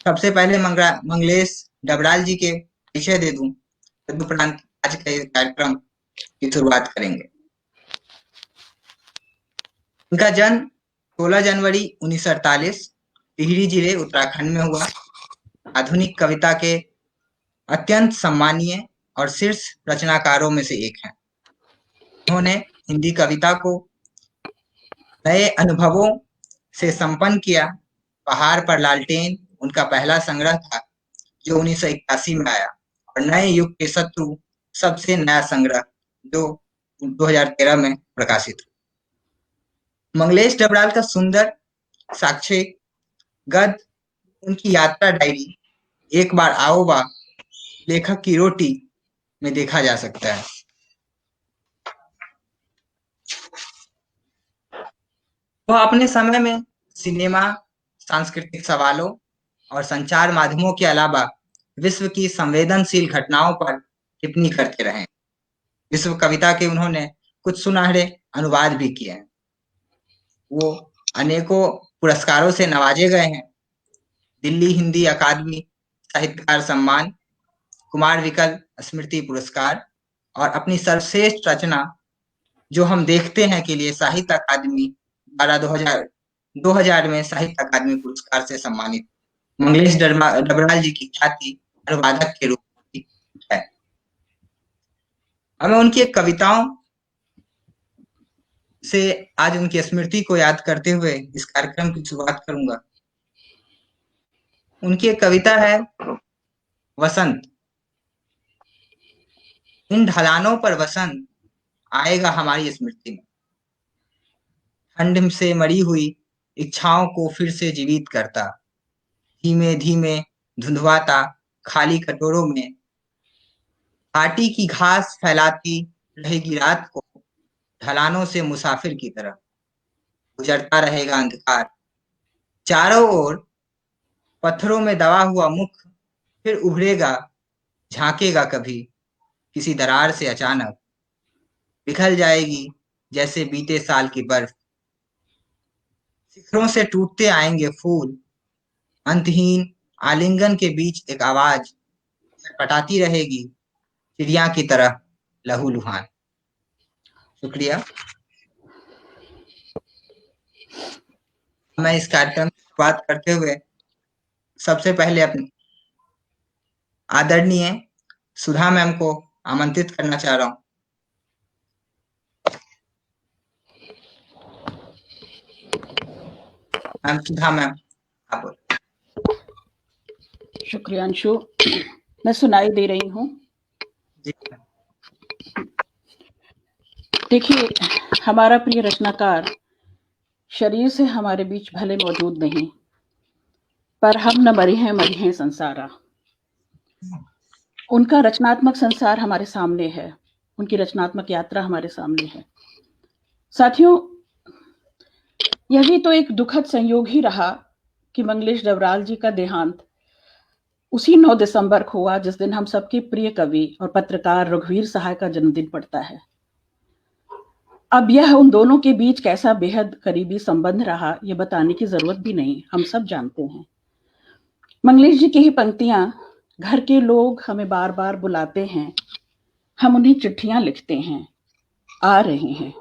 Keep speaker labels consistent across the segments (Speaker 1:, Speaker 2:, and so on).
Speaker 1: सबसे पहले मंगलेश डबराल जी के परिचय दे दूं, तदुपरांत आज के कार्यक्रम की शुरुआत करेंगे। उनका जन्म 16 जनवरी 1948 टिहरी जिले उत्तराखंड में हुआ। आधुनिक कविता के अत्यंत सम्मानीय और शीर्ष रचनाकारों में से एक हैं। उन्होंने हिंदी कविता को नए अनुभवों से संपन्न किया। पहाड़ पर लालटेन उनका पहला संग्रह था जो 1981 में आया, और नए युग के शत्रु सबसे नया संग्रह जो 2013 में प्रकाशित हुआ। मंगलेश डबराल का सुंदर साक्षिक गद्य, उनकी यात्रा डायरी एक बार आओ बा, लेखक की रोटी में देखा जा सकता है। वह अपने समय में सिनेमा, सांस्कृतिक सवालों और संचार माध्यमों के अलावा विश्व की संवेदनशील घटनाओं पर टिप्पणी करते रहे। विश्व कविता के उन्होंने कुछ सुनहरे अनुवाद भी किए हैं। वो अनेकों पुरस्कारों से नवाजे गए हैं। दिल्ली हिंदी अकादमी साहित्यकार सम्मान, कुमार विकल स्मृति पुरस्कार और अपनी सर्वश्रेष्ठ रचना जो हम देखते हैं के लिए साहित्य अकादमी द्वारा 2000 में साहित्य अकादमी पुरस्कार से सम्मानित मंगलेश डबराल जी की ख्याति अनुवादक के रूप में है। हमें उनकी कविताओं से आज उनकी स्मृति को याद करते हुए इस कार्यक्रम की शुरुआत करूंगा। उनकी एक कविता है वसंत। इन ढलानों पर वसंत आएगा हमारी स्मृति में, ठंड से मरी हुई इच्छाओं को फिर से जीवित करता, धीमे धीमे धुंधवाता खाली कटोरों में, घाटी की घास फैलाती रहेगी रात को, ढलानों से मुसाफिर की तरह गुजरता रहेगा अंधकार, चारों ओर पत्थरों में दबा हुआ मुख फिर उभरेगा, झांकेगा कभी किसी दरार से अचानक, पिघल जाएगी जैसे बीते साल की बर्फ, शिखरों से टूटते आएंगे फूल, अंतहीन आलिंगन के बीच एक आवाज पटाती रहेगी चिड़िया की तरह लहूलुहान। शुक्रिया। मैं इस कार्यक्रम की शुरुआत करते हुए सबसे पहले अपने आदरणीय सुधा मैम को आमंत्रित करना चाह रहा हूं। मैम सुधा मैम, आप।
Speaker 2: शुक्रिया अंशु, मैं सुनाई दे रही हूँ। देखिए, हमारा प्रिय रचनाकार शरीर से हमारे बीच भले मौजूद नहीं, पर हम न मरे हैं संसारा। उनका रचनात्मक संसार हमारे सामने है, उनकी रचनात्मक यात्रा हमारे सामने है। साथियों, यह भी तो एक दुखद संयोग ही रहा कि मंगलेश डबराल जी का देहांत उसी 9 दिसंबर को हुआ जिस दिन हम सबके प्रिय कवि और पत्रकार रघुवीर सहाय का जन्मदिन पड़ता है। अब यह उन दोनों के बीच कैसा बेहद करीबी संबंध रहा, यह बताने की जरूरत भी नहीं, हम सब जानते हैं। मंगलेश जी की ही पंक्तियां, घर के लोग हमें बार बार बुलाते हैं, हम उन्हें चिट्ठियां लिखते हैं, आ रहे हैं,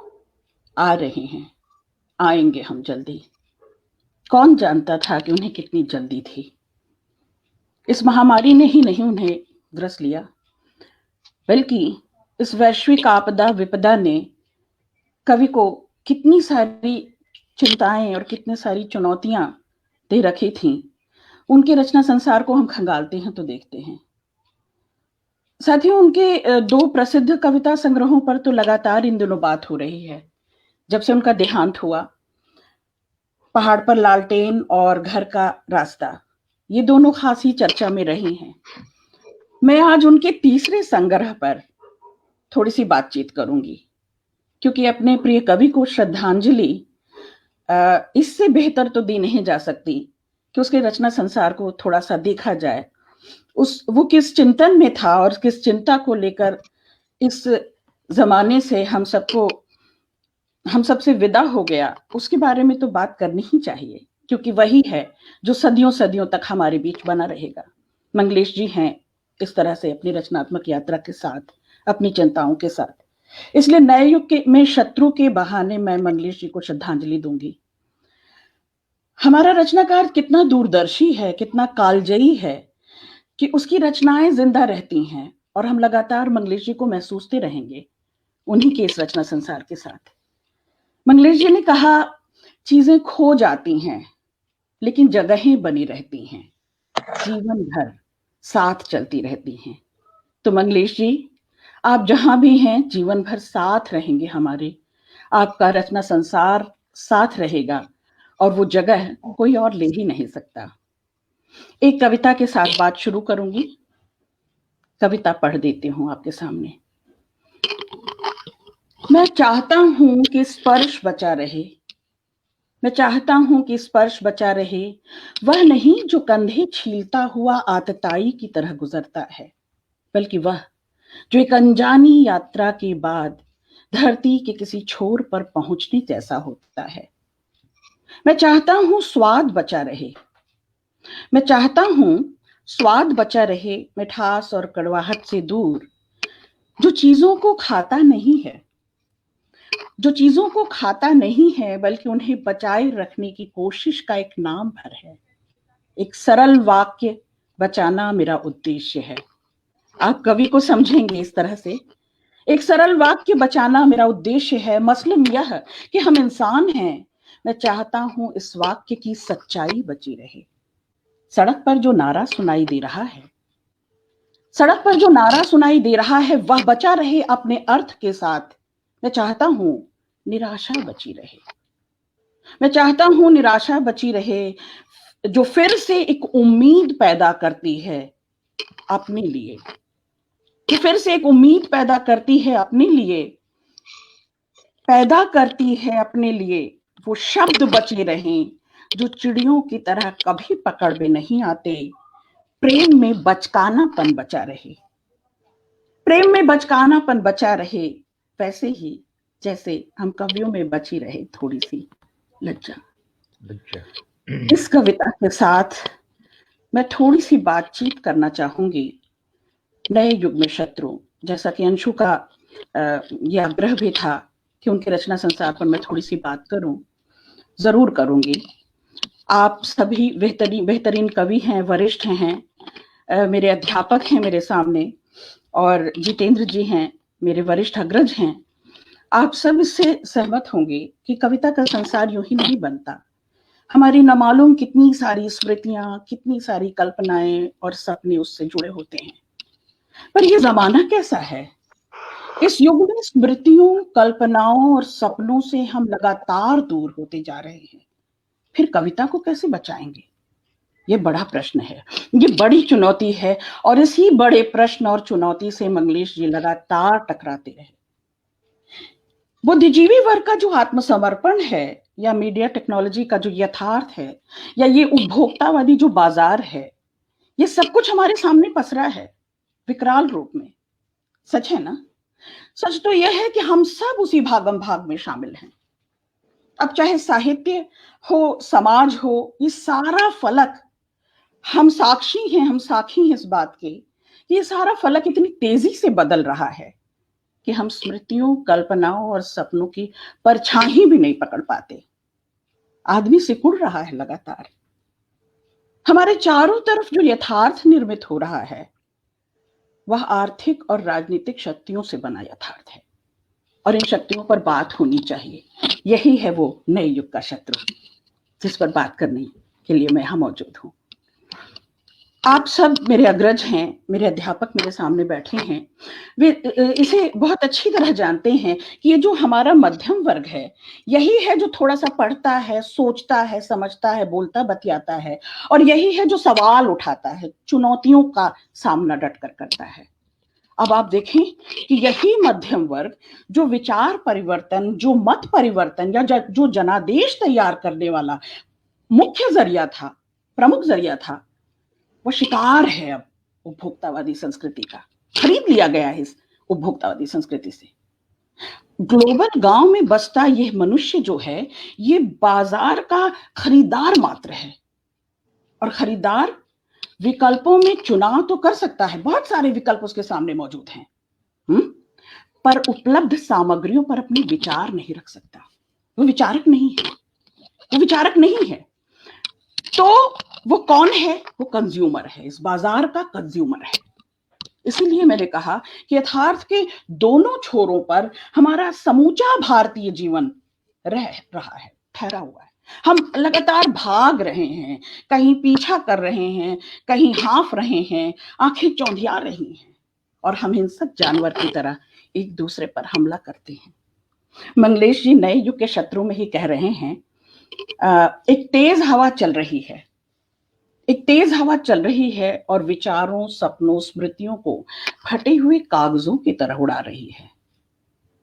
Speaker 2: आ रहे हैं, आएंगे हम जल्दी। कौन जानता था कि उन्हें कितनी जल्दी थी। इस महामारी ने ही नहीं उन्हें ग्रस लिया, बल्कि इस वैश्विक आपदा विपदा ने कवि को कितनी सारी चिंताएं और कितनी सारी चुनौतियां दे रखी थीं। उनके रचना संसार को हम खंगालते हैं तो देखते हैं। साथियों, उनके 2 प्रसिद्ध कविता संग्रहों पर तो लगातार इन दिनों बात हो रही है। जब से उनका देहांत हुआ, पहाड़ पर लालटेन और घर का रास्ता, ये दोनों खासी चर्चा में रही हैं। मैं आज उनके तीसरे संग्रह पर थोड़ी सी बातचीत करूंगी, क्योंकि अपने प्रिय कवि को श्रद्धांजलि इससे बेहतर तो दी नहीं जा सकती कि उसके रचना संसार को थोड़ा सा देखा जाए। वो किस चिंतन में था और किस चिंता को लेकर इस जमाने से हम सबसे विदा हो गया, उसके बारे में तो बात करनी ही चाहिए। क्योंकि वही है जो सदियों सदियों तक हमारे बीच बना रहेगा। मंगलेश जी हैं इस तरह से अपनी रचनात्मक यात्रा के साथ, अपनी चिंताओं के साथ। इसलिए नए युग में शत्रु के बहाने मैं मंगलेश जी को श्रद्धांजलि दूंगी। हमारा रचनाकार कितना दूरदर्शी है, कितना कालजयी है कि उसकी रचनाएं जिंदा रहती हैं और हम लगातार मंगलेश जी को महसूसते रहेंगे उन्हीं के इस रचना संसार के साथ। मंगलेश जी ने कहा, चीजें खो जाती हैं लेकिन जगहें बनी रहती हैं, जीवन भर साथ चलती रहती हैं। तो मंगलेश जी, आप जहां भी हैं जीवन भर साथ रहेंगे हमारे, आपका रचना संसार साथ रहेगा और वो जगह कोई और ले ही नहीं सकता। एक कविता के साथ बात शुरू करूंगी। कविता पढ़ देती हूं आपके सामने। मैं चाहता हूं कि स्पर्श बचा रहे, मैं चाहता हूं कि स्पर्श बचा रहे, वह नहीं जो कंधे छीलता हुआ आतताई की तरह गुजरता है, बल्कि वह जो एक अनजानी यात्रा के बाद धरती के किसी छोर पर पहुंचने जैसा होता है। मैं चाहता हूं स्वाद बचा रहे, मैं चाहता हूं स्वाद बचा रहे, मिठास और कड़वाहट से दूर, जो चीजों को खाता नहीं है, जो चीजों को खाता नहीं है बल्कि उन्हें बचाए रखने की कोशिश का एक नाम भर है। एक सरल वाक्य बचाना मेरा उद्देश्य है। आप कवि को समझेंगे इस तरह से, एक सरल वाक्य बचाना मेरा उद्देश्य है। मसलन यह कि हम इंसान हैं, मैं चाहता हूं इस वाक्य की सच्चाई बची रहे। सड़क पर जो नारा सुनाई दे रहा है, सड़क पर जो नारा सुनाई दे रहा है वह बचा रहे अपने अर्थ के साथ। मैं चाहता हूं निराशा बची रहे, मैं चाहता हूं निराशा बची रहे, जो फिर से एक उम्मीद पैदा करती है अपने लिए, कि फिर से एक उम्मीद पैदा करती है अपने लिए, पैदा करती है अपने लिए। वो शब्द बचे रहें जो चिड़ियों की तरह कभी पकड़ में नहीं आते। प्रेम में बचकानापन बचा रहे, प्रेम में बचकानापन बचा रहे, वैसे ही जैसे हम कवियों में बची रहे थोड़ी सी लज्जा। इस कविता के साथ मैं थोड़ी सी बातचीत करना चाहूंगी नए युग में शत्रु। जैसा कि अंशु का यह आग्रह भी था कि उनके रचना संसार पर मैं थोड़ी सी बात करूं, जरूर करूंगी। आप सभी बेहतरीन कवि हैं, वरिष्ठ हैं, मेरे अध्यापक हैं मेरे सामने, और जितेंद्र जी हैं मेरे वरिष्ठ अग्रज हैं। आप सब इससे सहमत होंगे कि कविता का संसार यूं ही नहीं बनता। हमारी न मालूम कितनी सारी स्मृतियां, कितनी सारी कल्पनाएं और सपने उससे जुड़े होते हैं। पर यह जमाना कैसा है? इस युग में स्मृतियों, कल्पनाओं और सपनों से हम लगातार दूर होते जा रहे हैं। फिर कविता को कैसे बचाएंगे? ये बड़ा प्रश्न है, ये बड़ी चुनौती है, और इसी बड़े प्रश्न और चुनौती से मंगलेश जी लगातार टकराते रहे। बुद्धिजीवी वर्ग का जो आत्मसमर्पण है, या मीडिया टेक्नोलॉजी का जो यथार्थ है, या ये उपभोक्तावादी जो बाजार है, ये सब कुछ हमारे सामने पसरा है विकराल रूप में। सच है ना? सच तो यह है कि हम सब उसी भागम भाग में शामिल हैं। अब चाहे साहित्य हो, समाज हो, ये सारा फलक, हम साक्षी हैं, हम साक्षी हैं इस बात के, ये सारा फलक इतनी तेजी से बदल रहा है कि हम स्मृतियों, कल्पनाओं और सपनों की परछाई भी नहीं पकड़ पाते। आदमी सिकुड़ रहा है लगातार। हमारे चारों तरफ जो यथार्थ निर्मित हो रहा है वह आर्थिक और राजनीतिक शक्तियों से बना यथार्थ है, और इन शक्तियों पर बात होनी चाहिए। यही है वो नए युग का शत्रु जिस पर बात करने के लिए मैं यहाँ मौजूद हूँ। आप सब मेरे अग्रज हैं, मेरे अध्यापक मेरे सामने बैठे हैं, वे इसे बहुत अच्छी तरह जानते हैं कि ये जो हमारा मध्यम वर्ग है, यही है जो थोड़ा सा पढ़ता है, सोचता है, समझता है, बोलता बतियाता है, और यही है जो सवाल उठाता है, चुनौतियों का सामना डटकर करता है। अब आप देखें कि यही मध्यम वर्ग जो विचार परिवर्तन, जो मत परिवर्तन, या जो जनादेश तैयार करने वाला मुख्य जरिया था, प्रमुख जरिया था, वो शिकार है अब उपभोक्तावादी संस्कृति का, खरीद लिया गया है इस उपभोक्तावादी संस्कृति से। ग्लोबल गांव में बसता यह मनुष्य जो है, ये बाजार का खरीदार मात्र है। और खरीदार विकल्पों में चुनाव तो कर सकता है, बहुत सारे विकल्प उसके सामने मौजूद हैं, पर उपलब्ध सामग्रियों पर अपने विचार नहीं रख सकता। वो विचारक नहीं है, वो विचारक नहीं है। तो वो कौन है? वो कंज्यूमर है, इस बाजार का कंज्यूमर है। इसीलिए मैंने कहा कि यथार्थ के दोनों छोरों पर हमारा समूचा भारतीय जीवन रह रहा है, ठहरा हुआ है। हम लगातार भाग रहे हैं, कहीं पीछा कर रहे हैं, कहीं हाँफ रहे हैं, आंखें चौंधिया रही हैं, और हम हिंसक जानवर की तरह एक दूसरे पर हमला करते हैं। मंगलेश जी नए युग के शत्रु में ही कह रहे हैं, एक तेज हवा चल रही है, एक तेज हवा चल रही है और विचारों, सपनों, स्मृतियों को फटे हुए कागजों की तरह उड़ा रही है।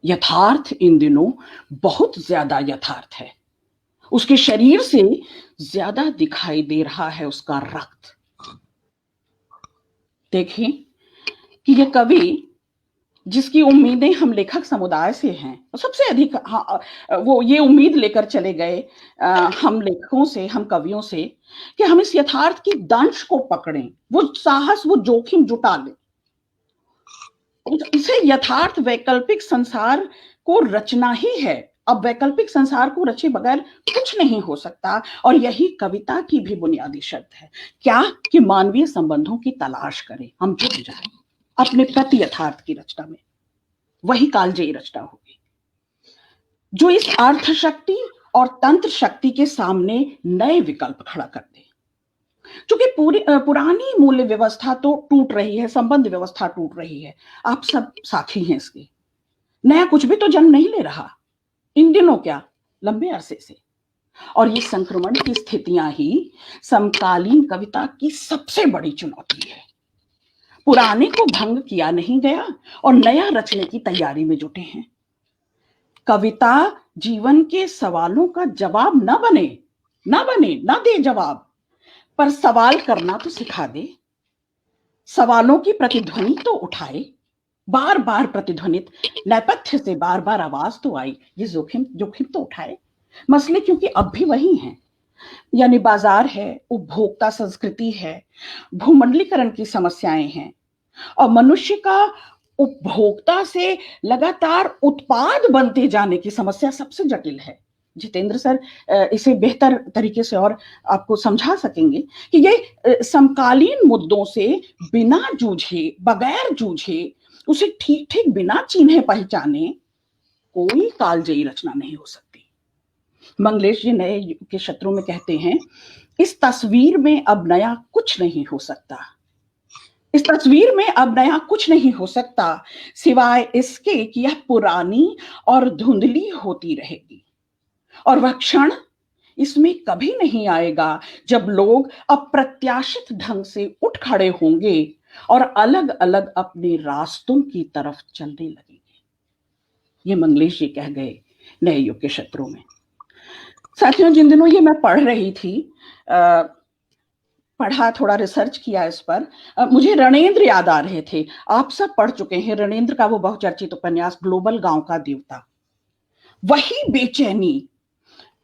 Speaker 2: यथार्थ इन दिनों बहुत ज्यादा यथार्थ है, उसके शरीर से ज्यादा दिखाई दे रहा है उसका रक्त। देखिए कि ये कवि जिसकी उम्मीदें हम लेखक समुदाय से हैं, सबसे अधिक वो ये उम्मीद लेकर चले गए हम लेखकों से, हम कवियों से, कि हम इस यथार्थ की दंश को पकड़ें, वो साहस, वो जोखिम जुटा लें। इसे यथार्थ वैकल्पिक संसार को रचना ही है। अब वैकल्पिक संसार को रचे बगैर कुछ नहीं हो सकता, और यही कविता की भी बुनियादी शर्त है। क्या? कि मानवीय संबंधों की तलाश करें, हम जुट जाएं अपने प्रति यथार्थ की रचना में। वही कालजयी रचना होगी जो इस अर्थ शक्ति और तंत्र शक्ति के सामने नए विकल्प खड़ा कर दे। क्योंकि पुरानी मूल्य व्यवस्था तो टूट रही है, संबंध व्यवस्था टूट रही है, आप सब साथी हैं इसके। नया कुछ भी तो जन्म नहीं ले रहा इन दिनों, क्या लंबे अरसे से। और ये संक्रमण की स्थितियां ही समकालीन कविता की सबसे बड़ी चुनौती है। पुराने को भंग किया नहीं गया और नया रचने की तैयारी में जुटे हैं। कविता जीवन के सवालों का जवाब न बने, न दे जवाब, पर सवाल करना तो सिखा दे। सवालों की प्रतिध्वनि तो उठाए, बार बार प्रतिध्वनित नेपथ्य से बार बार आवाज तो आई, ये जोखिम तो उठाए। मसले क्योंकि अब भी वही हैं, यानी बाजार है, उपभोक्ता संस्कृति है, भूमंडलीकरण की समस्याएं हैं, और मनुष्य का उपभोक्ता से लगातार उत्पाद बनते जाने की समस्या सबसे जटिल है। जितेंद्र सर इसे बेहतर तरीके से और आपको समझा सकेंगे कि ये समकालीन मुद्दों से बिना जूझे, बगैर जूझे, उसे ठीक ठीक बिना चिन्हे पहचाने कोई कालजयी रचना नहीं हो सकती। मंगलेश जी नए युग के शत्रु में कहते हैं, इस तस्वीर में अब नया कुछ नहीं हो सकता, इस तस्वीर में अब नया कुछ नहीं हो सकता, सिवाय इसके कि यह पुरानी और धुंधली होती रहेगी। और वह क्षण इसमें कभी नहीं आएगा जब लोग अप्रत्याशित ढंग से उठ खड़े होंगे और अलग अलग अपने रास्तों की तरफ चलने लगेंगे। ये मंगलेश जी कह गए नए युग के शत्रु में। साथियों, जिन दिनों ये मैं पढ़ रही थी, पढ़ा, थोड़ा रिसर्च किया इस पर, मुझे रणेंद्र याद आ रहे थे। आप सब पढ़ चुके हैं रणेंद्र का वो बहुचर्चित उपन्यास ग्लोबल गांव का देवता। वही बेचैनी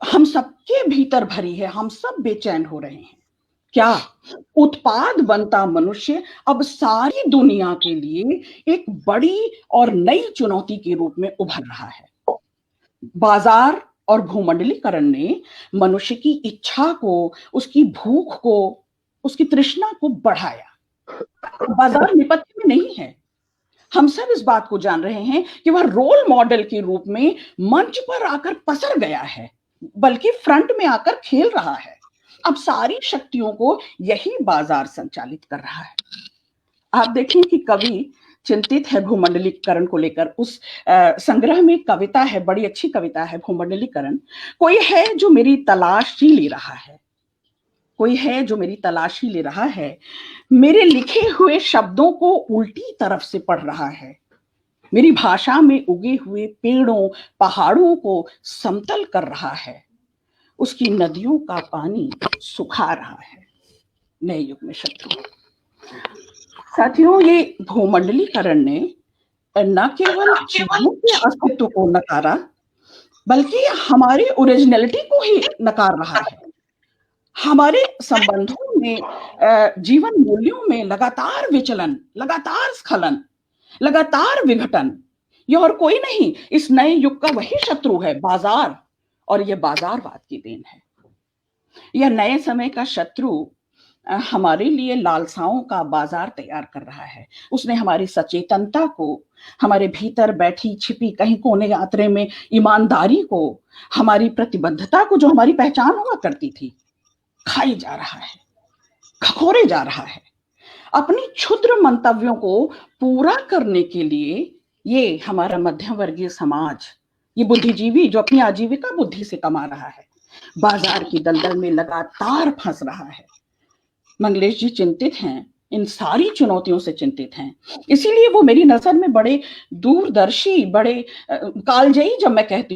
Speaker 2: हम सबके भीतर भरी है, हम सब बेचैन हो रहे हैं। क्या? उत्पाद बनता मनुष्य अब सारी दुनिया के लिए एक बड़ी और नई चुनौती के रूप में उभर रहा है। बाजार और भूमंडलीकरण ने मनुष्य की इच्छा को, उसकी भूख को, उसकी तृष्णा को बढ़ाया। बाजार नेपथ्य में नहीं है, हम सब इस बात को जान रहे हैं कि वह रोल मॉडल के रूप में मंच पर आकर पसर गया है, बल्कि फ्रंट में आकर खेल रहा है। अब सारी शक्तियों को यही बाजार संचालित कर रहा है। आप देखें कि कवि चिंतित है भूमंडलीकरण को लेकर। उस संग्रह में कविता है, बड़ी अच्छी कविता है, भूमंडलीकरण। कोई है जो मेरी तलाशी ले रहा है, कोई है जो मेरी तलाशी ले रहा है, मेरे लिखे हुए शब्दों को उल्टी तरफ से पढ़ रहा है, मेरी भाषा में उगे हुए पेड़ों पहाड़ों को समतल कर रहा है, उसकी नदियों का पानी सुखा रहा है। नए युग में शत्रु। साथियों, ये भूमंडलीकरण ने न केवल चीजों के अस्तित्व को नकारा, बल्कि हमारी ओरिजिनलिटी को ही नकार रहा है। हमारे संबंधों में, जीवन मूल्यों में लगातार विचलन, लगातार स्खलन, लगातार विघटन। ये और कोई नहीं, इस नए युग का वही शत्रु है, बाजार। और ये बाजारवाद की देन है। यह नए समय का शत्रु हमारे लिए लालसाओं का बाजार तैयार कर रहा है। उसने हमारी सचेतनता को, हमारे भीतर बैठी छिपी कहीं कोने यात्रे में ईमानदारी को, हमारी प्रतिबद्धता को, जो हमारी पहचान हुआ करती थी, खाई जा रहा है, खखोरे जा रहा है। अपनी क्षुद्र मंतव्यों को पूरा करने के लिए ये हमारा मध्यम वर्गीय समाज, ये बुद्धिजीवी जो अपनी आजीविका बुद्धि से कमा रहा है, बाजार की दलदल में लगातार फंस रहा है। मंगलेश जी चिंतित हैं, इन सारी चुनौतियों से चिंतित हैं। इसीलिए वो मेरी नजर में बड़े दूरदर्शी, बड़े कालजयी, जब मैं कहती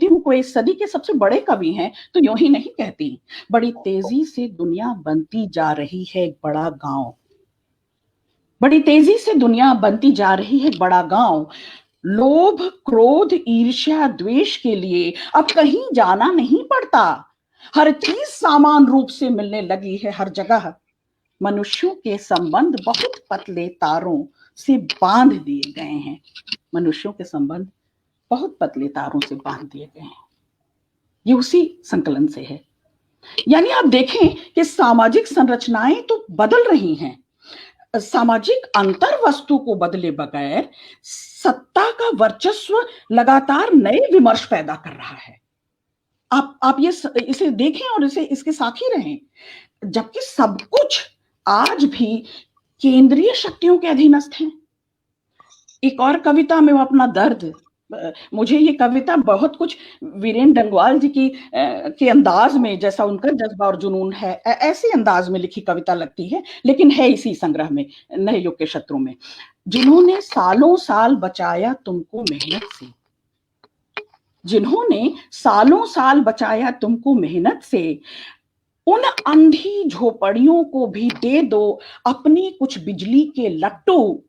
Speaker 2: हूँ कोई सदी के सबसे बड़े कवि हैं, तो यूं ही नहीं कहती। बड़ी तेजी से दुनिया बनती जा रही है एक बड़ा गांव, बड़ी तेजी से दुनिया बनती जा रही है एक बड़ा गांव। लोभ, क्रोध, ईर्ष्या, द्वेष के लिए अब कहीं जाना नहीं पड़ता। हर चीज समान रूप से मिलने लगी है हर जगह। मनुष्यों के संबंध बहुत पतले तारों से बांध दिए गए हैं। मनुष्यों के संबंध बहुत पतले तारों से बांध दिए गए हैं। ये उसी संकलन से है। यानी आप देखें कि सामाजिक संरचनाएं तो बदल रही हैं, सामाजिक अंतर वस्तु को बदले बगैर सत्ता का वर्चस्व लगातार नए विमर्श पैदा कर रहा है। आप ये इसे देखें और इसके साक्षी रहें। जबकि सब कुछ आज भी केंद्रीय शक्तियों के अधीनस्थ है। एक और कविता में वो अपना दर्द, मुझे ये कविता बहुत कुछ वीरेंद्र डंगवाल जी की के अंदाज में, जैसा उनका जज्बा और जुनून है, ऐसे अंदाज में लिखी कविता लगती है, लेकिन है इसी संग्रह में, नए युग के शत्रु में। जिन्होंने सालों साल बचाया तुमको मेहनत से, जिन्होंने सालों साल बचाया तुमको मेहनत से, उन अंधी झोपड़ियों को भी दे दो अपनी कुछ बिजली के लट्टू।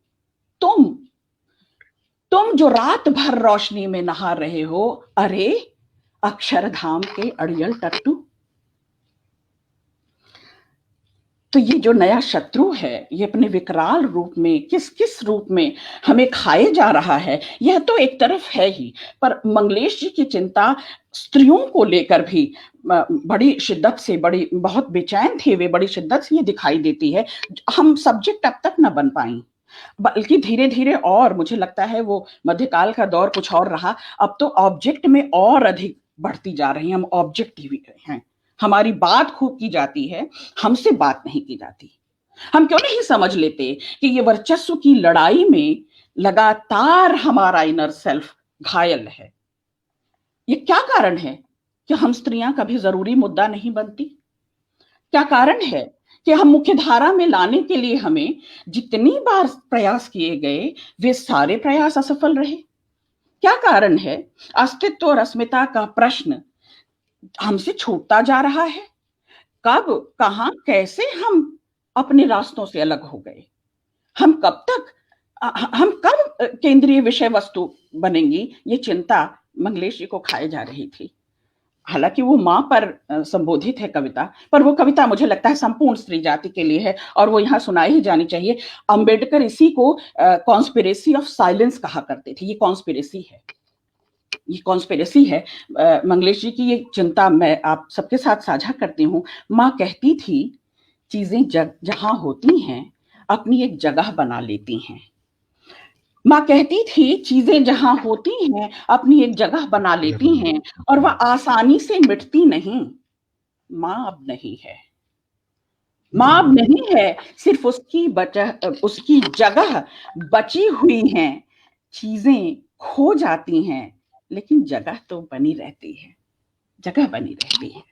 Speaker 2: तुम जो रात भर रोशनी में नहा रहे हो, अरे अक्षरधाम के अड़ियल टट्टू। तो ये जो नया शत्रु है, ये अपने विकराल रूप में, किस किस रूप में हमें खाए जा रहा है, यह तो एक तरफ है ही, पर मंगलेश जी की चिंता स्त्रियों को लेकर भी बड़ी शिद्दत से, बहुत बेचैन थे वे, बड़ी शिद्दत से ये दिखाई देती है। हम सब्जेक्ट अब तक न बन पाई, बल्कि धीरे धीरे, और मुझे लगता है वो मध्यकाल का दौर कुछ और रहा, अब तो ऑब्जेक्ट में और अधिक बढ़ती जा रही हैं। हम ऑब्जेक्टिव हैं, हमारी बात खूब की जाती है, हमसे बात नहीं की जाती। हम क्यों नहीं समझ लेते कि ये वर्चस्व की लड़ाई में लगातार हमारा इनर सेल्फ घायल है। ये क्या कारण है कि हम स्त्रियां कभी जरूरी मुद्दा नहीं बनती? क्या कारण है कि हम मुख्य धारा में लाने के लिए हमें जितनी बार प्रयास किए गए, वे सारे प्रयास असफल रहे? क्या कारण है अस्तित्व और अस्मिता का प्रश्न हमसे छूटता जा रहा है? कब, कहां, कैसे हम अपने रास्तों से अलग हो गए? हम कब केंद्रीय विषय वस्तु बनेंगी? ये चिंता मंगलेश जी को खाए जा रही थी। हालांकि वो मां पर संबोधित है कविता, पर वो कविता मुझे लगता है संपूर्ण स्त्री जाति के लिए है, और वो यहाँ सुनाई ही जानी चाहिए। अंबेडकर इसी को कॉन्स्पिरेसी ऑफ साइलेंस कहा करते थे। ये कॉन्स्पिरेसी है। मंगलेश जी की ये चिंता मैं आप सबके साथ साझा करती हूँ। माँ कहती थी, चीजें जहां होती हैं अपनी एक जगह बना लेती हैं। माँ कहती थी, चीजें जहां होती हैं अपनी एक जगह बना लेती हैं, और वह आसानी से मिटती नहीं। माँ अब नहीं है, माँ अब नहीं है, सिर्फ उसकी जगह बची हुई हैं। चीजें खो जाती हैं, लेकिन जगह तो बनी रहती है, जगह बनी रहती है।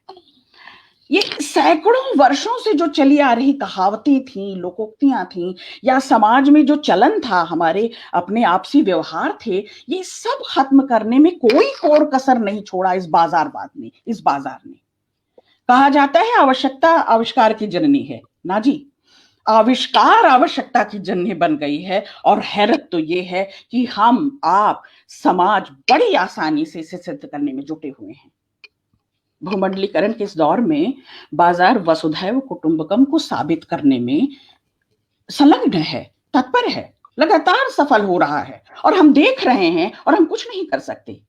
Speaker 2: ये सैकड़ों वर्षों से जो चली आ रही कहावतें थी, लोकोक्तियां थी, या समाज में जो चलन था, हमारे अपने आपसी व्यवहार थे, ये सब खत्म करने में कोई कोर कसर नहीं छोड़ा इस बाजार ने। कहा जाता है आवश्यकता आविष्कार की जननी है। ना जी, आविष्कार आवश्यकता की जन्य बन गई है। और हैरत तो ये है कि हम आप समाज बड़ी आसानी से इसे सिद्ध करने में जुटे हुए हैं। भूमंडलीकरण के इस दौर में बाजार वसुधैव कुटुंबकम को साबित करने में संलग्न है, तत्पर है, लगातार सफल हो रहा है और हम देख रहे हैं और हम कुछ नहीं कर सकते।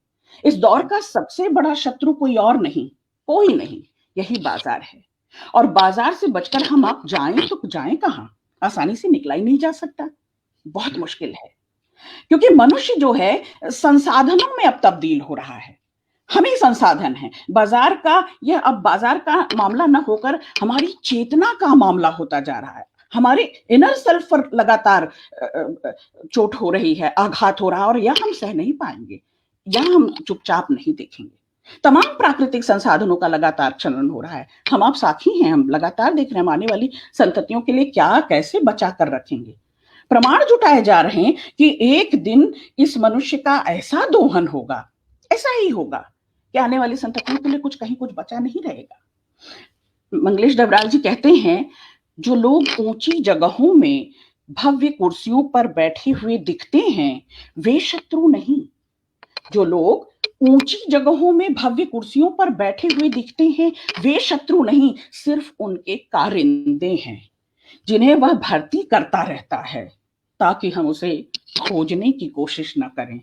Speaker 2: इस दौर का सबसे बड़ा शत्रु कोई और नहीं, कोई नहीं, यही बाजार है। और बाजार से बचकर हम आप जाएं तो जाएं कहां? आसानी से निकला ही नहीं जा सकता, बहुत मुश्किल है। क्योंकि मनुष्य जो है संसाधनों में अब तब्दील हो रहा है। हम ही संसाधन है। बाजार का यह अब बाजार का मामला न होकर हमारी चेतना का मामला होता जा रहा है। हमारे इनर सेल्फ पर लगातार चोट हो रही है, आघात हो रहा है और यह हम सह नहीं पाएंगे, यह हम चुपचाप नहीं देखेंगे। तमाम प्राकृतिक संसाधनों का लगातार क्षरण हो रहा है। हम आप साथी हैं, हम लगातार देख रहे हैं आने वाली संततियों के लिए क्या कैसे बचा कर रखेंगे। प्रमाण जुटाए जा रहे हैं कि एक दिन इस मनुष्य का ऐसा दोहन होगा, ऐसा ही होगा कि आने वाली संततियों के लिए कुछ कहीं कुछ बचा नहीं रहेगा। मंगलेश डबराल जी कहते हैं, जो लोग ऊंची जगहों में भव्य कुर्सियों पर बैठे हुए दिखते हैं वे शत्रु नहीं। जो लोग ऊंची जगहों में भव्य कुर्सियों पर बैठे हुए दिखते हैं वे शत्रु नहीं, सिर्फ उनके कारिंदे हैं जिन्हें वह भर्ती करता रहता है ताकि हम उसे खोजने की कोशिश ना करें,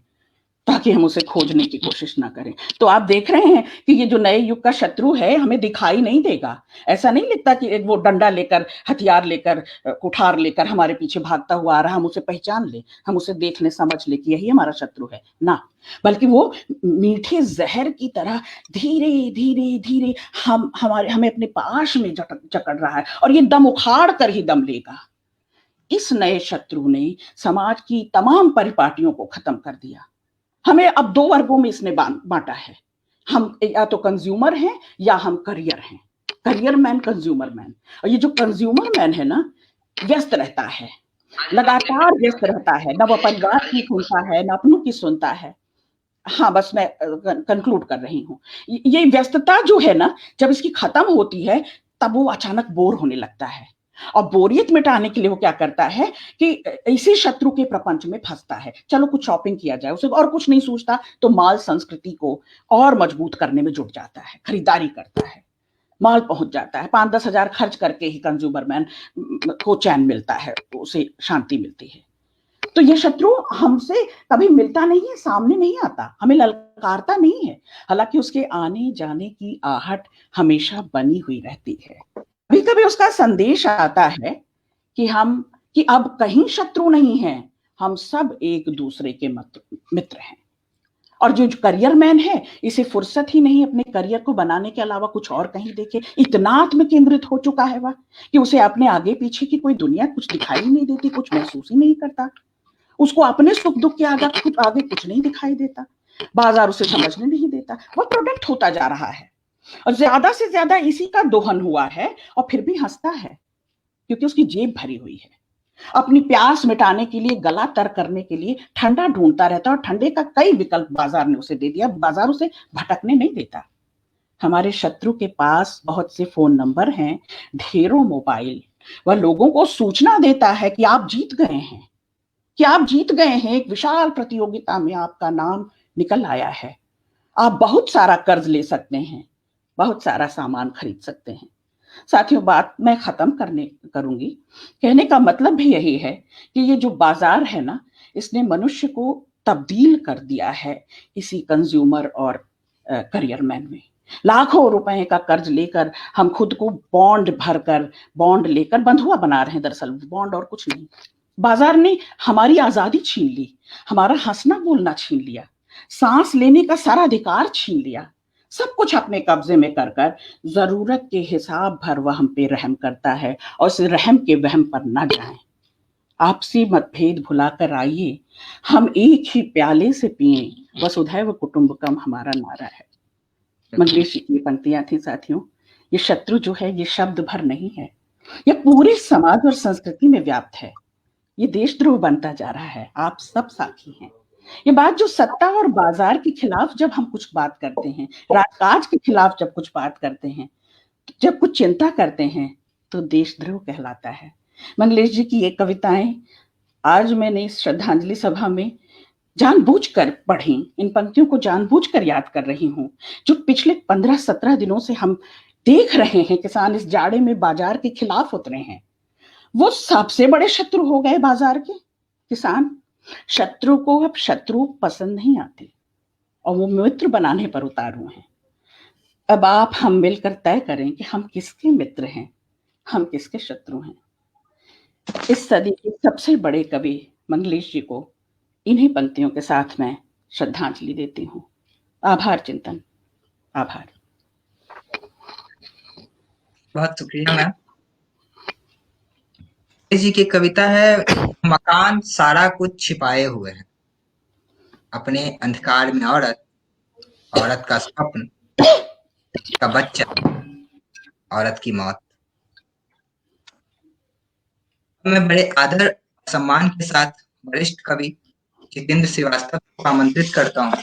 Speaker 2: ताकि हम उसे खोजने की कोशिश ना करें। तो आप देख रहे हैं कि ये जो नए युग का शत्रु है हमें दिखाई नहीं देगा। ऐसा नहीं लगता कि वो डंडा लेकर, हथियार लेकर, कुठार लेकर हमारे पीछे भागता हुआ आ रहा, हम उसे पहचान ले, हम उसे देख ले, समझ ले कि यही हमारा शत्रु है ना, बल्कि वो मीठे जहर की तरह धीरे धीरे धीरे हमें अपने पास में जकड़ रहा है और ये दम उखाड़ कर ही दम लेगा। इस नए शत्रु ने समाज की तमाम परिपाटियों को खत्म कर दिया। हमें अब दो वर्गों में इसने बांटा है। हम या तो कंज्यूमर हैं या हम करियर हैं, करियर मैन, कंज्यूमर मैन। और ये जो कंज्यूमर मैन है ना, व्यस्त रहता है, लगातार व्यस्त रहता है, न वो परिवार की सुनता है न अपनों की सुनता है। हाँ, बस मैं कंक्लूड कर रही हूँ। ये व्यस्तता जो है ना, जब इसकी खत्म होती है तब वो अचानक बोर होने लगता है और बोरियत मिटाने के लिए वो क्या करता है कि इसी शत्रु के प्रपंच में फंसता है। चलो कुछ शॉपिंग किया जाए, उसे और कुछ नहीं सोचता, तो माल संस्कृति को और मजबूत करने में जुट जाता है, खरीदारी करता है, माल पहुंच जाता है। 5-10 हजार खर्च करके ही कंज्यूमर मैन को चैन मिलता है, उसे शांति मिलती है। तो ये शत्रु हमसे कभी मिलता नहीं है, सामने नहीं आता, हमें ललकारता नहीं है, हालांकि उसके आने जाने की आहट हमेशा बनी हुई रहती है। कभी कभी उसका संदेश आता है कि अब कहीं शत्रु नहीं है, हम सब एक दूसरे के मित्र हैं। और जो करियर मैन है, इसे फुर्सत ही नहीं अपने करियर को बनाने के अलावा कुछ और कहीं देखे। इतना आत्म केंद्रित हो चुका है वह कि उसे अपने आगे पीछे की कोई दुनिया कुछ दिखाई नहीं देती, कुछ महसूस ही नहीं करता। उसको अपने सुख दुख के आगे कुछ नहीं दिखाई देता, बाजार उसे समझने नहीं देता, वह प्रोडक्ट होता जा रहा है और ज्यादा से ज्यादा इसी का दोहन हुआ है। और फिर भी हंसता है क्योंकि उसकी जेब भरी हुई है। अपनी प्यास मिटाने के लिए, गला तर करने के लिए ठंडा ढूंढता रहता है और ठंडे का कई विकल्प बाजार ने उसे दे दिया। बाजार उसे भटकने नहीं देता। हमारे शत्रु के पास बहुत से फोन नंबर हैं, ढेरों मोबाइल। वह लोगों को सूचना देता है कि आप जीत गए हैं, कि आप जीत गए हैं, एक विशाल प्रतियोगिता में आपका नाम निकल आया है, आप बहुत सारा कर्ज ले सकते हैं, बहुत सारा सामान खरीद सकते हैं। साथियों, बात मैं खत्म करूंगी। कहने का मतलब भी यही है कि ये जो बाजार है ना, इसने मनुष्य को तब्दील कर दिया है इसी कंज्यूमर और करियर मैन में। लाखों रुपए का कर्ज लेकर हम खुद को बॉन्ड लेकर बंधुआ बना रहे हैं। दरअसल बॉन्ड और कुछ नहीं, बाजार ने हमारी आजादी छीन ली, हमारा हंसना बोलना छीन लिया, सांस लेने का सारा अधिकार छीन लिया। सब कुछ अपने कब्जे में कर जरूरत के हिसाब भर वह हम पे रहम करता है और इस रहम के वहम पर न जाएं। आपसी मतभेद भुलाकर आइए, हम एक ही प्याले से पिए, वसुधैव कुटुंबकम हमारा नारा है। मंगलेश जी की पंक्तियां थी साथियों। ये शत्रु जो है ये शब्द भर नहीं है, ये पूरे समाज और संस्कृति में व्याप्त है। ये देशद्रोह बनता जा रहा है। आप सब साथी हैं। ये बात जो सत्ता और बाजार के खिलाफ जब हम कुछ बात करते हैं, राजकाज के खिलाफ जब कुछ बात करते हैं, जब कुछ चिंता करते हैं, तो देशद्रोह कहलाता है। मंगलेश जी की ये कविताएं आज मैंने इस श्रद्धांजलि सभा में जानबूझकर पढ़ी, इन पंक्तियों को जानबूझकर याद कर रही हूँ। जो पिछले 15-17 दिनों से हम देख रहे हैं किसान इस जाड़े में बाजार के खिलाफ उतरे हैं, वो सबसे बड़े शत्रु हो गए बाजार के किसान। शत्रु को अब शत्रु पसंद नहीं आते और वो मित्र बनाने पर उतारू हैं। अब आप हम मिलकर तय करें कि हम किसके मित्र हैं, हम किसके शत्रु हैं। इस सदी के सबसे बड़े कवि मंगलेश जी को इन्हीं पंक्तियों के साथ मैं श्रद्धांजलि देती हूँ। आभार चिंतन। आभार।
Speaker 1: बहुत शुक्रिया मैम। जी की कविता है, मकान सारा कुछ छिपाए हुए है, अपने अंधकार में औरत, औरत का स्वप्न, का बच्चा, औरत की मौत। मैं बड़े आदर सम्मान के साथ वरिष्ठ कवि जितेंद्र श्रीवास्तव को आमंत्रित करता हूँ।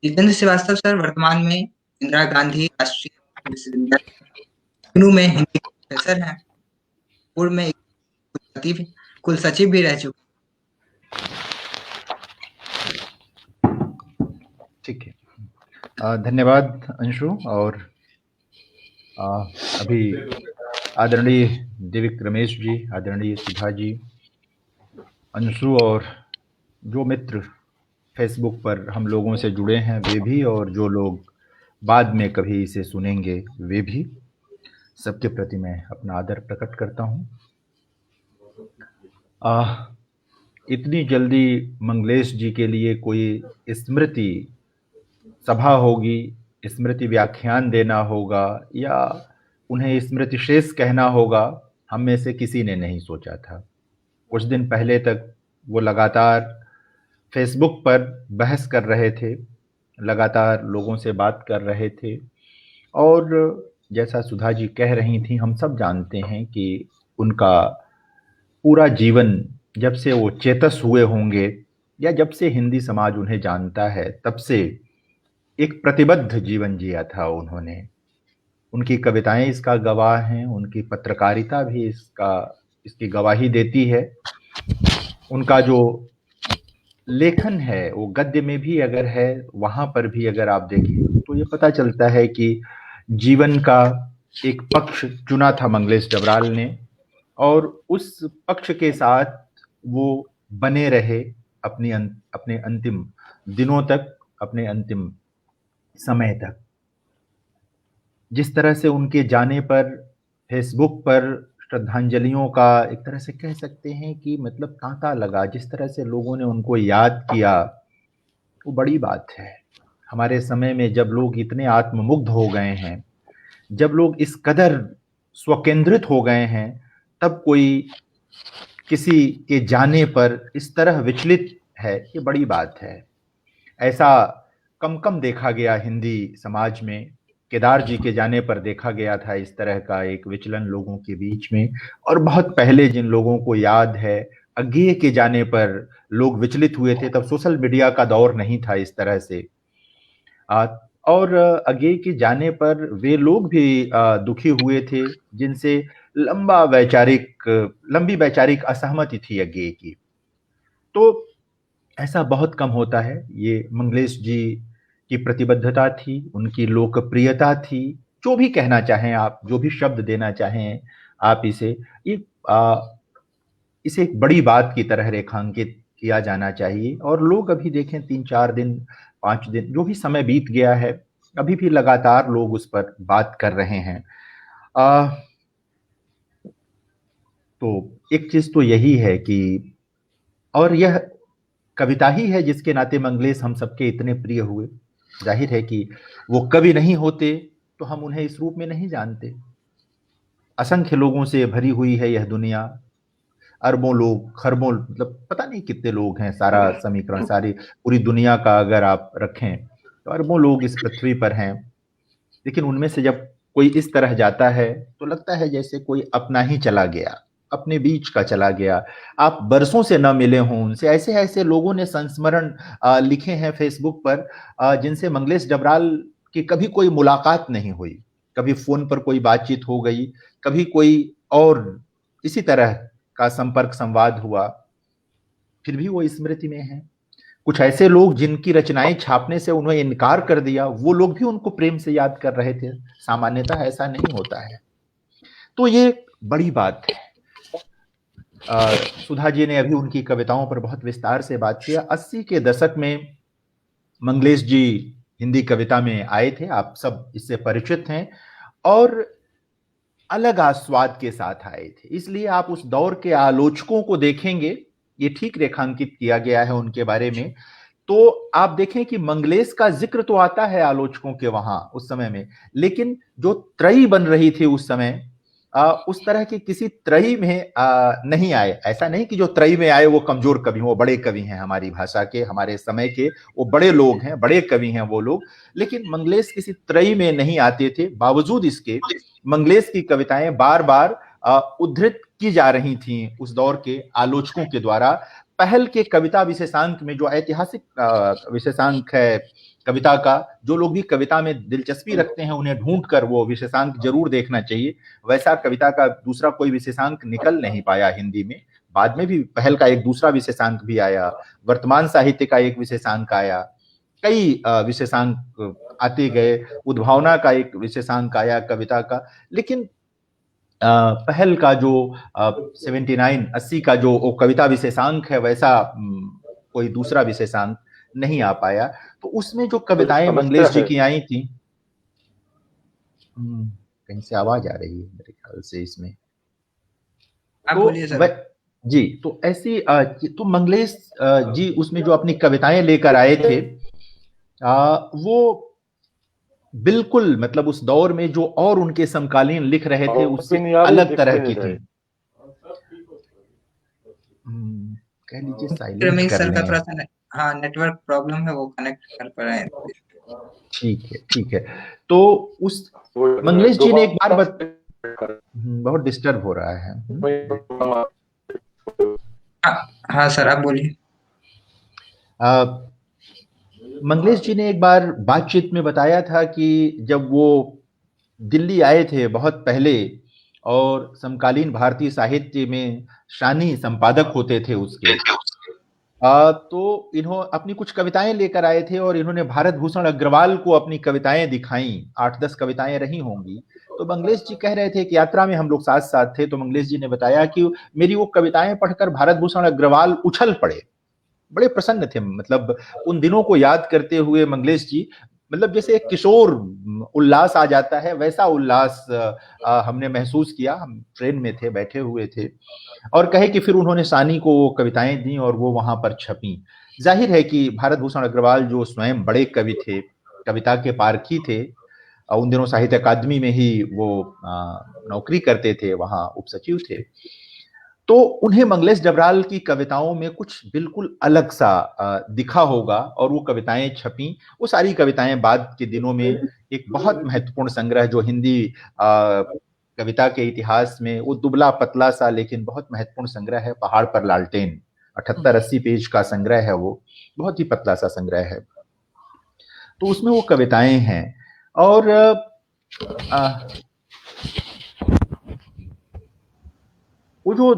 Speaker 1: जितेंद्र श्रीवास्तव सर वर्तमान में इंदिरा गांधी राष्ट्रीय विश्वविद्यालय में हिंदी प्रोफेसर हैं। पूर्व में कुल सचिव भी रह चुके।
Speaker 3: ठीक है, धन्यवाद अंशु। और अभी आदरणीय देविक रमेश जी, आदरणीय सुधा जी, अंशु और जो मित्र फेसबुक पर हम लोगों से जुड़े हैं वे भी, और जो लोग बाद में कभी इसे सुनेंगे वे भी, सबके प्रति मैं अपना आदर प्रकट करता हूँ। इतनी जल्दी मंगलेश जी के लिए कोई स्मृति सभा होगी, स्मृति व्याख्यान देना होगा या उन्हें स्मृति शेष कहना होगा, हम में से किसी ने नहीं सोचा था। कुछ दिन पहले तक वो लगातार फेसबुक पर बहस कर रहे थे, लगातार लोगों से बात कर रहे थे, और जैसा सुधा जी कह रही थी, हम सब जानते हैं कि उनका पूरा जीवन जब से वो चेतस हुए होंगे या जब से हिंदी समाज उन्हें जानता है तब से एक प्रतिबद्ध जीवन जिया था उन्होंने। उनकी कविताएं इसका गवाह हैं, उनकी पत्रकारिता भी इसकी गवाही देती है। उनका जो लेखन है वो गद्य में भी अगर है, वहां पर भी अगर आप देखें तो ये पता चलता है कि जीवन का एक पक्ष चुना था मंगलेश डबराल ने, और उस पक्ष के साथ वो बने रहे अपने अंतिम दिनों तक, अपने अंतिम समय तक। जिस तरह से उनके जाने पर फेसबुक पर श्रद्धांजलियों का एक तरह से कह सकते हैं कि मतलब तांता लगा, जिस तरह से लोगों ने उनको याद किया, वो बड़ी बात है। हमारे समय में जब लोग इतने आत्ममुग्ध हो गए हैं, जब लोग इस कदर स्वकेंद्रित हो गए हैं, तब कोई किसी के जाने पर इस तरह विचलित है, ये बड़ी बात है। ऐसा कम कम देखा गया हिंदी समाज में। केदार जी के जाने पर देखा गया था इस तरह का एक विचलन लोगों के बीच में, और बहुत पहले जिन लोगों को याद है अज्ञेय के जाने पर लोग विचलित हुए थे, तब सोशल मीडिया का दौर नहीं था इस तरह से। और अज्ञेय के जाने पर वे लोग भी दुखी हुए थे जिनसे लंबी वैचारिक असहमति थी अज्ञेय की। तो ऐसा बहुत कम होता है। ये मंगलेश जी की प्रतिबद्धता थी, उनकी लोकप्रियता थी, जो भी कहना चाहें आप, जो भी शब्द देना चाहें आप, इसे एक बड़ी बात की तरह रेखांकित किया जाना चाहिए। और लोग अभी देखें 3-4 दिन 5 दिन जो भी समय बीत गया है, अभी भी लगातार लोग उस पर बात कर रहे हैं। तो एक चीज तो यही है कि, और यह कविता ही है जिसके नाते मंगलेश हम सबके इतने प्रिय हुए। जाहिर है कि वो कवि नहीं होते तो हम उन्हें इस रूप में नहीं जानते। असंख्य लोगों से भरी हुई है यह दुनिया, अरबों लोग, खरबों, मतलब पता नहीं कितने लोग हैं, सारा समीकरण, सारी पूरी दुनिया का अगर आप रखें तो अरबों लोग इस पृथ्वी पर हैं। लेकिन उनमें से जब कोई इस तरह जाता है तो लगता है जैसे कोई अपना ही चला गया, अपने बीच का चला गया। आप बरसों से न मिले हों उनसे। ऐसे ऐसे लोगों ने संस्मरण लिखे हैं फेसबुक पर, जिनसे मंगलेश डबराल की कभी कोई मुलाकात नहीं हुई, कभी फोन पर कोई बातचीत हो गई, कभी कोई और इसी तरह का संपर्क संवाद हुआ, फिर भी वो स्मृति में है। कुछ ऐसे लोग जिनकी रचनाएं छापने से उन्हें इनकार कर दिया, वो लोग भी उनको प्रेम से याद कर रहे थे। सामान्यतः ऐसा नहीं होता है, तो ये बड़ी बात है। सुधा जी ने अभी उनकी कविताओं पर बहुत विस्तार से बात किया। 80 के दशक में मंगलेश जी हिंदी कविता में आए थे, आप सब इससे परिचित हैं, और अलग आस्वाद के साथ आए थे। इसलिए आप उस दौर के आलोचकों को देखेंगे, ये ठीक रेखांकित किया गया है उनके बारे में, तो आप देखें कि मंगलेश का जिक्र तो आता है आलोचकों के वहां उस समय में, लेकिन जो त्रयी बन रही थी उस समय, उस तरह के किसी त्रयी में नहीं आए। ऐसा नहीं कि जो त्रयी में आए वो कमजोर कवि, वो बड़े कवि हैं, हमारी भाषा के, हमारे समय के, वो बड़े लोग हैं, बड़े कवि हैं वो लोग, लेकिन मंगलेश किसी त्रयी में नहीं आते थे। बावजूद इसके मंगलेश की कविताएं बार बार उद्धृत की जा रही थीं उस दौर के आलोचकों के द्वारा। पहल के कविता विशेषांक में, जो ऐतिहासिक विशेषांक है कविता का, जो लोग भी कविता में दिलचस्पी रखते हैं उन्हें ढूंढकर वो विशेषांक जरूर देखना चाहिए। वैसा कविता का दूसरा कोई विशेषांक निकल नहीं पाया हिंदी में। बाद में भी पहल का एक दूसरा विशेषांक भी आया, वर्तमान साहित्य का एक विशेषांक आया, कई विशेषांक आते गए, उद्भावना का एक विशेषांक आया कविता का, लेकिन पहल का जो 80 का जो कविता विशेषांक है, वैसा कोई दूसरा विशेषांक नहीं आ पाया। तो उसमें जो कविताएं मंगलेश जी की आई थी, कहीं से आवाज आ रही है मेरे ख्याल से इसमें,
Speaker 1: आप बोलिए सर।
Speaker 3: जी, तो ऐसी तो मंगलेश जी उसमें जो अपनी कविताएं लेकर आए थे, वो बिल्कुल मतलब उस दौर में जो और उनके समकालीन लिख रहे थे उससे अलग तरह की थी। कह लीजिए साइलेंट कर
Speaker 1: सर का
Speaker 3: लें।
Speaker 1: थोड़ा सा हाँ नेटवर्क प्रॉब्लम है, वो कनेक्ट कर पा रहे हैं।
Speaker 3: ठीक है। तो उस मंगलेश जी ने एक बार बहुत डिस्टर्ब हो रहा है।
Speaker 1: हाँ सर आप बोलिए।
Speaker 3: मंगलेश जी ने एक बार बातचीत में बताया था कि जब वो दिल्ली आए थे बहुत पहले और समकालीन भारतीय साहित्य में शानी संपादक होते थे उसके, तो इन्होंने अपनी कुछ कविताएं लेकर आए थे और इन्होंने भारत भूषण अग्रवाल को अपनी कविताएं दिखाई। 8-10 कविताएं रही होंगी। तो मंगलेश जी कह रहे थे कि यात्रा में हम लोग साथ साथ थे, तो मंगलेश जी ने बताया कि मेरी वो कविताएं पढ़कर भारत भूषण अग्रवाल उछल पड़े, बड़े प्रसन्न थे। मतलब उन दिनों को याद करते हुए मंगलेश जी, मतलब जैसे एक किशोर उल्लास आ जाता है, वैसा उल्लास हमने महसूस किया। हम ट्रेन में थे, बैठे हुए थे, और कहे कि फिर उन्होंने सानी को कविताएं दी और वो वहां पर छपी। जाहिर है कि भारत भूषण अग्रवाल जो स्वयं बड़े कवि थे, कविता के पारखी थे, उन दिनों साहित्य अकादमी में ही वो नौकरी करते थे, वहां उपसचिव थे, तो उन्हें मंगलेश डबराल की कविताओं में कुछ बिल्कुल अलग सा दिखा होगा और वो कविताएं छपी। वो सारी कविताएं बाद के दिनों में एक बहुत महत्वपूर्ण संग्रह, जो हिंदी कविता के इतिहास में वो दुबला पतला सा लेकिन बहुत महत्वपूर्ण संग्रह है, पहाड़ पर लालटेन, 78-80 पेज का संग्रह है, वो बहुत ही पतला सा संग्रह है। तो उसमें वो कविताएं हैं, और वो जो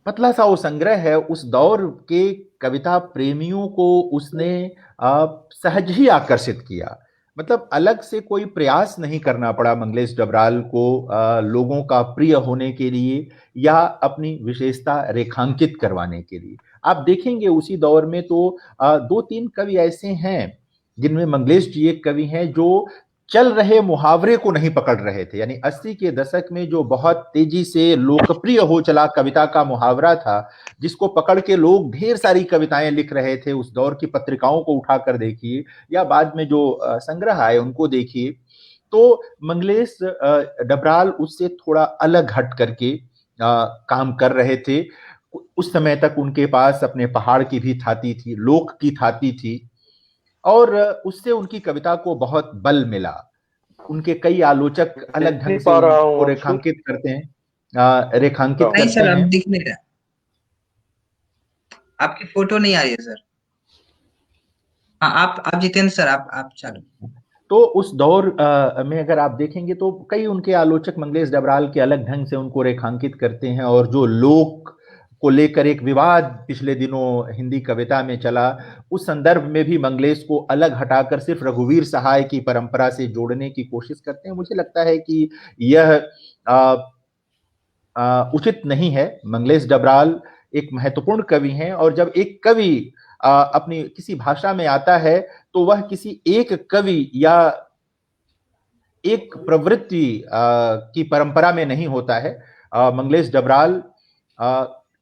Speaker 3: पतला सा वो संग्रह है, उस दौर के कविता प्रेमियों को उसने सहज ही आकर्षित किया। मतलब अलग से कोई प्रयास नहीं करना पड़ा मंगलेश डबराल को लोगों का प्रिय होने के लिए या अपनी विशेषता रेखांकित करवाने के लिए। आप देखेंगे उसी दौर में तो 2-3 कवि ऐसे हैं जिनमें मंगलेश जी एक कवि हैं जो चल रहे मुहावरे को नहीं पकड़ रहे थे। यानी 80 के दशक में जो बहुत तेजी से लोकप्रिय हो चला कविता का मुहावरा था, जिसको पकड़ के लोग ढेर सारी कविताएं लिख रहे थे, उस दौर की पत्रिकाओं को उठाकर देखिए या बाद में जो संग्रह आए उनको देखिए, तो मंगलेश डबराल उससे थोड़ा अलग हट करके काम कर रहे थे। उस समय तक उनके पास अपने पहाड़ की भी थाती थी, लोक की थाती थी, और उससे उनकी कविता को बहुत बल मिला। उनके कई आलोचक अलग ढंग से उनको रेखांकित करते हैं, रेखांकित
Speaker 1: नहीं
Speaker 3: करते
Speaker 1: सर,
Speaker 3: हैं।
Speaker 1: अब दिख नहीं रहा, आपकी फोटो नहीं आ रही है सर। हाँ आप जितेंद्र सर, आप चालू।
Speaker 3: तो उस दौर में अगर आप देखेंगे तो कई उनके आलोचक मंगलेश डबराल के अलग ढंग से उनको रेखांकित करते हैं, और जो लोक को लेकर एक विवाद पिछले दिनों हिंदी कविता में चला, उस संदर्भ में भी मंगलेश को अलग हटाकर सिर्फ रघुवीर सहाय की परंपरा से जोड़ने की कोशिश करते हैं। मुझे लगता है कि यह उचित नहीं है। मंगलेश डबराल एक महत्वपूर्ण कवि हैं, और जब एक कवि अपनी किसी भाषा में आता है तो वह किसी एक कवि या एक प्रवृत्ति की परंपरा में नहीं होता है। मंगलेश डबराल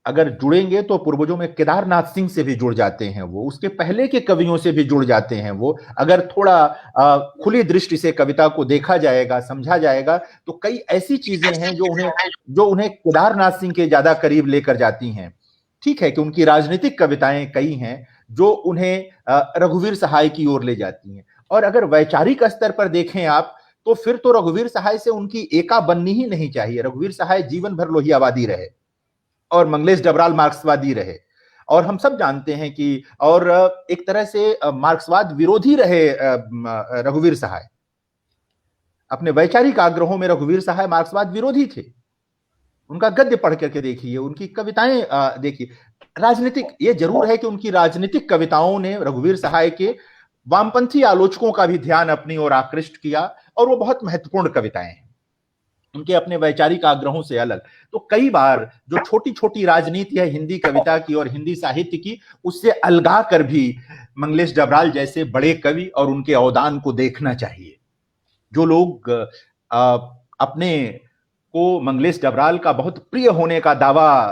Speaker 3: अगर जुड़ेंगे तो पूर्वजों में केदारनाथ सिंह से भी जुड़ जाते हैं, वो उसके पहले के कवियों से भी जुड़ जाते हैं। वो अगर थोड़ा खुली दृष्टि से कविता को देखा जाएगा, समझा जाएगा, तो कई ऐसी चीजें हैं जो उन्हें केदारनाथ सिंह के ज्यादा करीब लेकर जाती हैं। ठीक है कि उनकी राजनीतिक कविताएं कई हैं जो उन्हें रघुवीर सहाय की ओर ले जाती हैं, और अगर वैचारिक स्तर पर देखें आप तो फिर तो रघुवीर सहाय से उनकी एका बननी ही नहीं चाहिए। रघुवीर सहाय जीवन भर लोहियावादी रहे और मंगलेश डबराल मार्क्सवादी रहे, और हम सब जानते हैं कि और एक तरह से मार्क्सवाद विरोधी रहे रघुवीर सहाय। अपने वैचारिक आग्रहों में रघुवीर सहाय मार्क्सवाद विरोधी थे। उनका गद्य पढ़ करके देखिए, उनकी कविताएं देखिए। राजनीतिक, ये जरूर है कि उनकी राजनीतिक कविताओं ने रघुवीर सहाय के वामपंथी आलोचकों का भी ध्यान अपनी ओर आकृष्ट किया, और वो बहुत महत्वपूर्ण कविताएं हैं उनके अपने वैचारिक आग्रहों से अलग। तो कई बार जो छोटी छोटी राजनीति है हिंदी कविता की और हिंदी साहित्य की, उससे अलगा कर भी मंगलेश डबराल जैसे बड़े कवि और उनके अवदान को देखना चाहिए। जो लोग अपने को मंगलेश डबराल का बहुत प्रिय होने का दावा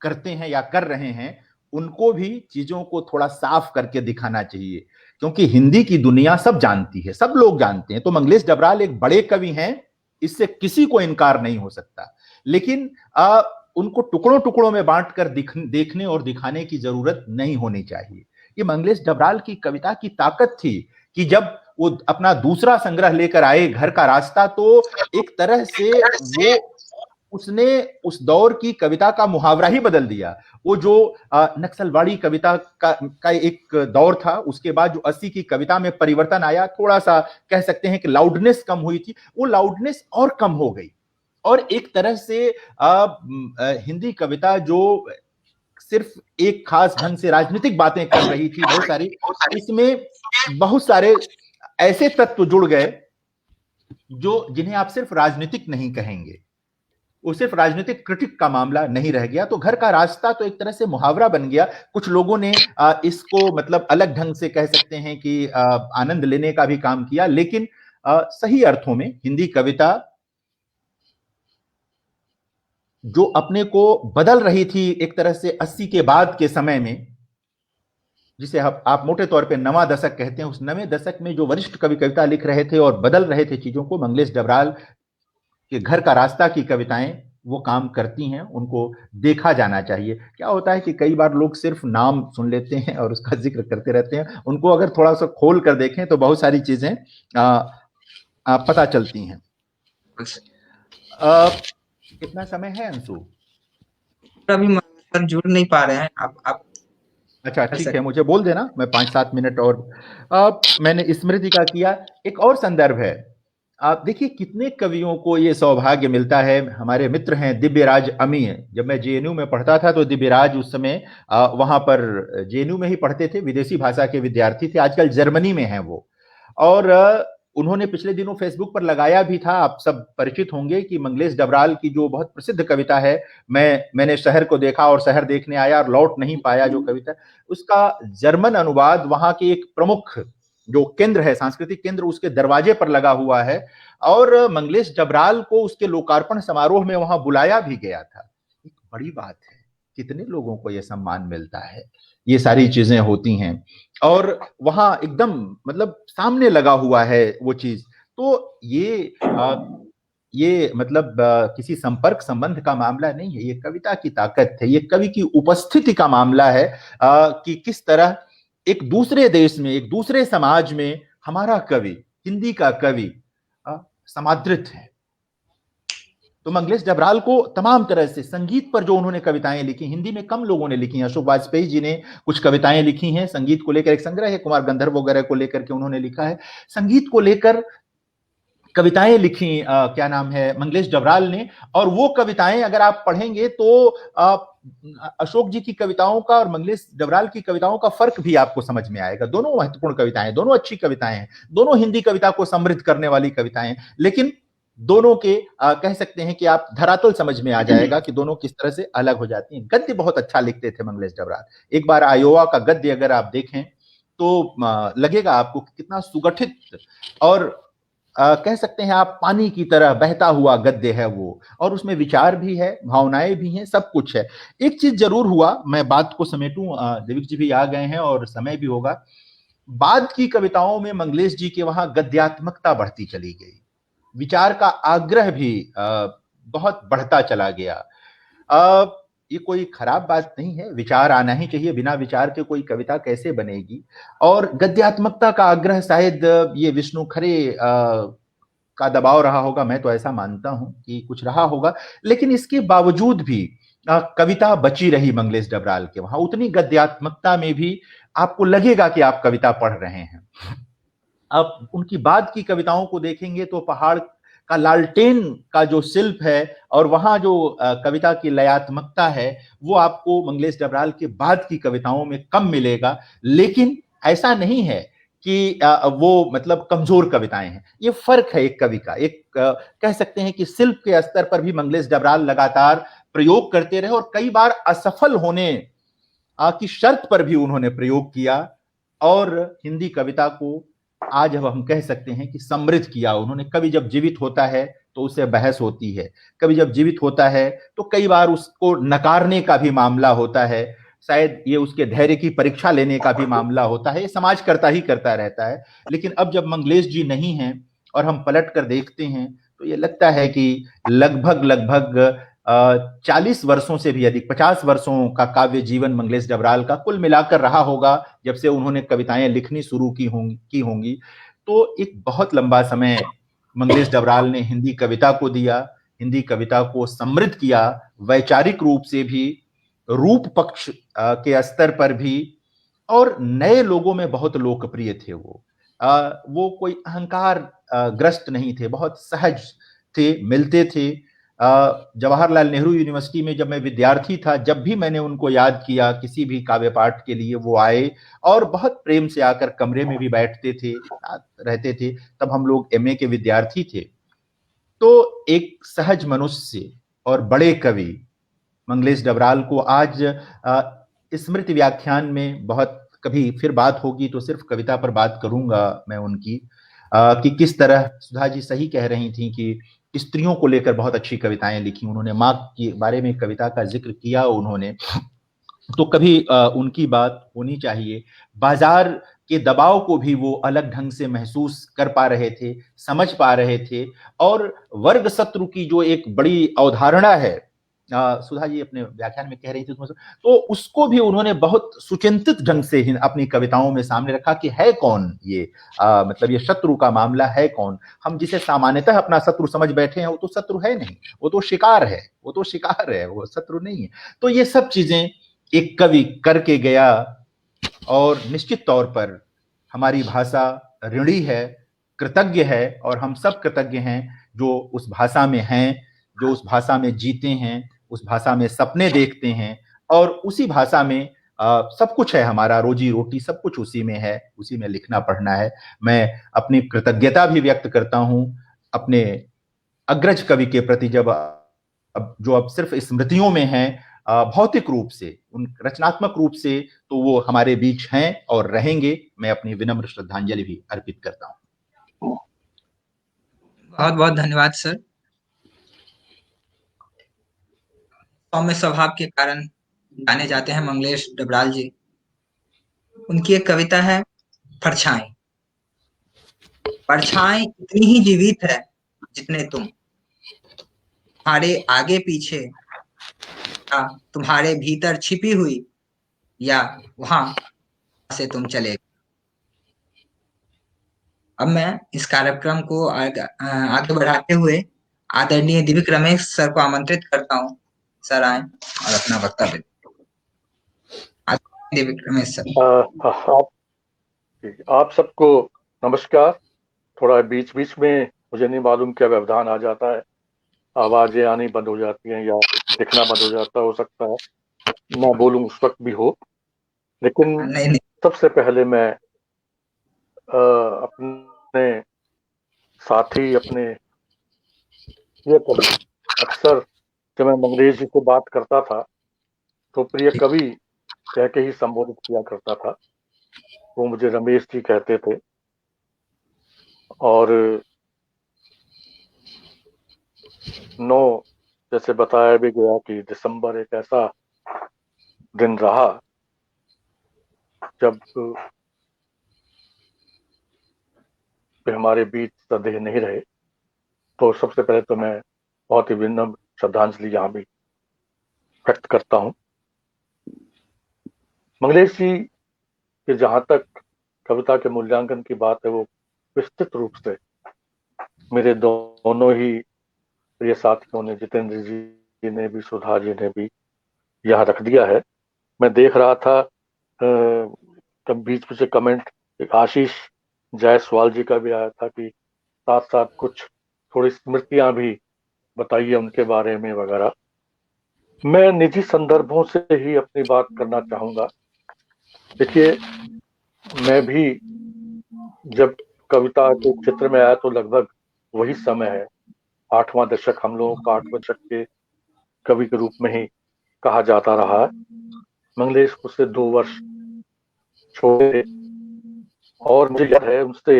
Speaker 3: करते हैं या कर रहे हैं, उनको भी चीजों को थोड़ा साफ करके दिखाना चाहिए, क्योंकि हिंदी की दुनिया सब जानती है, सब लोग जानते हैं। तो मंगलेश डबराल एक बड़े कवि हैं, इससे किसी को इनकार नहीं हो सकता, लेकिन उनको टुकड़ों टुकड़ों में बांट कर देखने और दिखाने की जरूरत नहीं होनी चाहिए। ये मंगलेश डबराल की कविता की ताकत थी कि जब वो अपना दूसरा संग्रह लेकर आए, घर का रास्ता, तो एक तरह से वो उसने उस दौर की कविता का मुहावरा ही बदल दिया। वो जो नक्सलवाड़ी कविता का एक दौर था, उसके बाद जो 80 की कविता में परिवर्तन आया, थोड़ा सा कह सकते हैं कि लाउडनेस कम हुई थी, वो लाउडनेस और कम हो गई, और एक तरह से हिंदी कविता जो सिर्फ एक खास ढंग से राजनीतिक बातें कर रही थी बहुत सारी, इसमें बहुत सारे ऐसे तत्व जुड़ गए जो जिन्हें आप सिर्फ राजनीतिक नहीं कहेंगे, वो सिर्फ राजनीतिक क्रिटिक का मामला नहीं रह गया। तो घर का रास्ता तो एक तरह से मुहावरा बन गया। कुछ लोगों ने इसको मतलब अलग ढंग से कह सकते हैं कि आनंद लेने का भी काम किया, लेकिन सही अर्थों में हिंदी कविता जो अपने को बदल रही थी एक तरह से 80 के बाद के समय में, जिसे आप मोटे तौर पे नवा दशक कहते हैं, उस नवे दशक में जो वरिष्ठ कवि कविता लिख रहे थे और बदल रहे थे चीजों को, मंगलेश डबराल के घर का रास्ता की कविताएं वो काम करती हैं, उनको देखा जाना चाहिए। क्या होता है कि कई बार लोग सिर्फ नाम सुन लेते हैं और उसका जिक्र करते रहते हैं, उनको अगर थोड़ा सा खोल कर देखें तो बहुत सारी चीजें पता चलती हैं। कितना समय है अंशु?
Speaker 1: अभी सर जुड़ नहीं पा रहे हैं आप
Speaker 3: अच्छा ठीक है, मुझे बोल देना, मैं 5-7 मिनट और मैंने स्मृति का किया। एक और संदर्भ है, आप देखिए कितने कवियों को ये सौभाग्य मिलता है। हमारे मित्र हैं दिव्यराज अमी, जब मैं जेएनयू में पढ़ता था तो दिव्यराज उस समय वहां पर जेएनयू में ही पढ़ते थे, विदेशी भाषा के विद्यार्थी थे, आजकल जर्मनी में हैं वो। और उन्होंने पिछले दिनों फेसबुक पर लगाया भी था, आप सब परिचित होंगे, कि मंगलेश डबराल की जो बहुत प्रसिद्ध कविता है मैंने शहर को देखा और शहर देखने आया और लौट नहीं पाया, जो कविता, उसका जर्मन अनुवाद वहां के एक प्रमुख जो केंद्र है, सांस्कृतिक केंद्र, उसके दरवाजे पर लगा हुआ है, और मंगलेश डबराल को उसके लोकार्पण समारोह में वहां बुलाया भी गया था। एक बड़ी बात है, कितने लोगों को यह सम्मान मिलता है, ये सारी चीजें होती हैं, और वहां एकदम मतलब सामने लगा हुआ है वो चीज। तो ये मतलब किसी संपर्क संबंध का मामला नहीं है, ये कविता की ताकत है, ये कवि की उपस्थिति का मामला है कि किस तरह एक दूसरे देश में, एक दूसरे समाज में हमारा कवि, हिंदी का कवि समादृत है। तो मंगलेश डबराल को तमाम तरह से संगीत पर जो उन्होंने कविताएं लिखी, हिंदी में कम लोगों ने लिखी हैं। अशोक वाजपेयी जी ने कुछ कविताएं लिखी हैं संगीत को लेकर, एक संग्रह है कुमार गंधर्व वगैरह को लेकर के उन्होंने लिखा है। संगीत को लेकर कविताएं लिखी क्या नाम है मंगलेश डबराल ने, और वो कविताएं अगर आप पढ़ेंगे तो अशोक जी की कविताओं का और मंगलेश डबराल की कविताओं का फर्क भी आपको समझ में आएगा। दोनों महत्वपूर्ण कविताएं, दोनों अच्छी कविताएं हैं, दोनों हिंदी कविता को समृद्ध करने वाली कविताएं, लेकिन दोनों के कह सकते हैं कि आप धरातल समझ में आ जाएगा कि दोनों किस तरह से अलग हो जाती हैं। गद्य बहुत अच्छा लिखते थे मंगलेश डबराल। एक बार आयोवा का गद्य अगर आप देखें तो लगेगा आपको कितना सुगठित और कह सकते हैं आप पानी की तरह बहता हुआ गद्य है वो, और उसमें विचार भी है, भावनाएं भी हैं, सब कुछ है। एक चीज जरूर हुआ, मैं बात को समेटूं, देविक जी भी आ गए हैं और समय भी होगा। बाद की कविताओं में मंगलेश जी के वहां गद्यात्मकता बढ़ती चली गई, विचार का आग्रह भी बहुत बढ़ता चला गया। ये कोई खराब बात नहीं है, विचार आना ही चाहिए, बिना विचार के कोई कविता कैसे बनेगी। और गद्यात्मकता का आग्रह शायद ये विष्णु खरे का दबाव रहा होगा, मैं तो ऐसा मानता हूं कि कुछ रहा होगा, लेकिन इसके बावजूद भी कविता बची रही मंगलेश डबराल के वहां। उतनी गद्यात्मकता में भी आपको लगेगा कि आप कविता पढ़ रहे हैं। अब उनकी बाद की कविताओं को देखेंगे तो पहाड़ का लालटेन का जो शिल्प है और वहां जो कविता की लयात्मकता है वो आपको मंगलेश डबराल के बाद की कविताओं में कम मिलेगा। लेकिन ऐसा नहीं है कि वो मतलब कमजोर कविताएं हैं, ये फर्क है एक कवि का। एक कह सकते हैं कि शिल्प के स्तर पर भी मंगलेश डबराल लगातार प्रयोग करते रहे और कई बार असफल होने की शर्त पर भी उन्होंने प्रयोग किया, और हिंदी कविता को आज अब हम कह सकते हैं कि समृद्ध किया उन्होंने। कवि जब जीवित होता है तो उससे बहस होती है, कवि जब जीवित होता है तो कई बार उसको नकारने का भी मामला होता है, शायद ये उसके धैर्य की परीक्षा लेने का भी मामला होता है, ये समाज करता ही करता रहता है। लेकिन अब जब मंगलेश जी नहीं हैं और हम पलट कर देखते हैं तो ये लगता है कि लगभग 40 वर्षों से भी अधिक, 50 वर्षों का काव्य जीवन मंगलेश डबराल का कुल मिलाकर रहा होगा जब से उन्होंने कविताएं लिखनी शुरू की होंगी। तो एक बहुत लंबा समय मंगलेश डबराल ने हिंदी कविता को दिया, हिंदी कविता को समृद्ध किया, वैचारिक रूप से भी, रूप पक्ष के स्तर पर भी, और नए लोगों में बहुत लोकप्रिय थे वो कोई अहंकार ग्रस्त नहीं थे, बहुत सहज थे, मिलते थे। जवाहरलाल नेहरू यूनिवर्सिटी में जब मैं विद्यार्थी था, जब भी मैंने उनको याद किया किसी भी काव्य पाठ के लिए, वो आए और बहुत प्रेम से आकर कमरे में भी बैठते थे, रहते थे। तब हम लोग एमए के विद्यार्थी थे। तो एक सहज मनुष्य और बड़े कवि मंगलेश डबराल को आज स्मृति व्याख्यान में बहुत, कभी फिर बात होगी तो सिर्फ कविता पर बात करूंगा मैं उनकी, कि किस तरह सुधा जी सही कह रही थी कि स्त्रियों को लेकर बहुत अच्छी कविताएं लिखी उन्होंने, माँ के बारे में कविता का जिक्र किया उन्होंने, तो कभी उनकी बात होनी चाहिए। बाजार के दबाव को भी वो अलग ढंग से महसूस कर पा रहे थे, समझ पा रहे थे, और वर्ग शत्रु की जो एक बड़ी अवधारणा है, सुधा जी अपने व्याख्यान में कह रही थी तो उसको भी उन्होंने बहुत सुचिंतित ढंग से अपनी कविताओं में सामने रखा कि है कौन ये, मतलब ये शत्रु का मामला है कौन। हम जिसे सामान्यतः अपना शत्रु समझ बैठे हैं वो तो शत्रु है नहीं, वो तो शिकार है, वो शत्रु नहीं है। तो ये सब चीजें एक कवि करके गया, और निश्चित तौर पर हमारी भाषा ऋणी है, कृतज्ञ है, और हम सब कृतज्ञ हैं जो उस भाषा में हैं, जो उस भाषा में जीते हैं, उस भाषा में सपने देखते हैं, और उसी भाषा में सब कुछ है, हमारा रोजी रोटी सब कुछ उसी में है, उसी में लिखना पढ़ना है। मैं अपनी कृतज्ञता भी व्यक्त करता हूं अपने अग्रज कवि के प्रति, जो अब सिर्फ स्मृतियों में हैं, भौतिक रूप से, उन रचनात्मक रूप से तो वो हमारे बीच हैं और रहेंगे। मैं अपनी विनम्र श्रद्धांजलि भी अर्पित करता हूं।
Speaker 1: बहुत बहुत धन्यवाद सर। सौम्य स्वभाव के कारण जाने जाते हैं मंगलेश डबराल जी। उनकी एक कविता है परछाई। परछाई इतनी ही जीवित है जितने तुम, तुम्हारे आगे पीछे या तुम्हारे भीतर छिपी हुई, या वहां से तुम चले। अब मैं इस कार्यक्रम को आगे बढ़ाते हुए आदरणीय दिव्य रमेश सर को आमंत्रित करता हूँ, सर आए और अपना वक्तव्य दें। दिव्य रमेश सर।
Speaker 4: आप सबको नमस्कार। थोड़ा बीच बीच में मुझे नहीं मालूम क्या व्यवधान आ जाता है, आवाजें आनी बंद हो जाती हैं या दिखना बंद हो जाता हो सकता है, मैं बोलूं उस वक्त भी हो। लेकिन
Speaker 1: नहीं
Speaker 4: सबसे पहले मैं अपने साथी अपने ये कवि, अक्सर जब मैं मंगलेश जी से बात करता था तो प्रिय कवि कह के ही संबोधित किया करता था। वो मुझे रमेश जी कहते थे। और 9 जैसे बताया भी गया कि दिसंबर एक ऐसा दिन रहा जब वे हमारे बीच सदैह नहीं रहे। तो सबसे पहले तो मैं बहुत ही विनम्र श्रद्धांजलि यहाँ भी व्यक्त करता हूँ। मंगलेश जी के जहाँ तक कविता के मूल्यांकन की बात है, वो विस्तृत रूप से मेरे दोनों ही प्रिय साथियों ने, जितेंद्र जी ने भी, सुधा जी ने भी यहाँ रख दिया है। मैं देख रहा था तब बीच में से कमेंट एक आशीष जायसवाल जी का भी आया था कि साथ साथ कुछ थोड़ी स्मृतियां भी बताइए उनके बारे में वगैरह। मैं निजी संदर्भों से ही अपनी बात करना चाहूंगा। देखिए, मैं भी जब कविता के क्षेत्र में आया तो लगभग वही समय है, 8वां दशक, हम लोगों का 8वें दशक के कवि के रूप में ही कहा जाता रहा है। मंगलेश मुझसे 2 वर्ष छोटे और मुझे याद है उनसे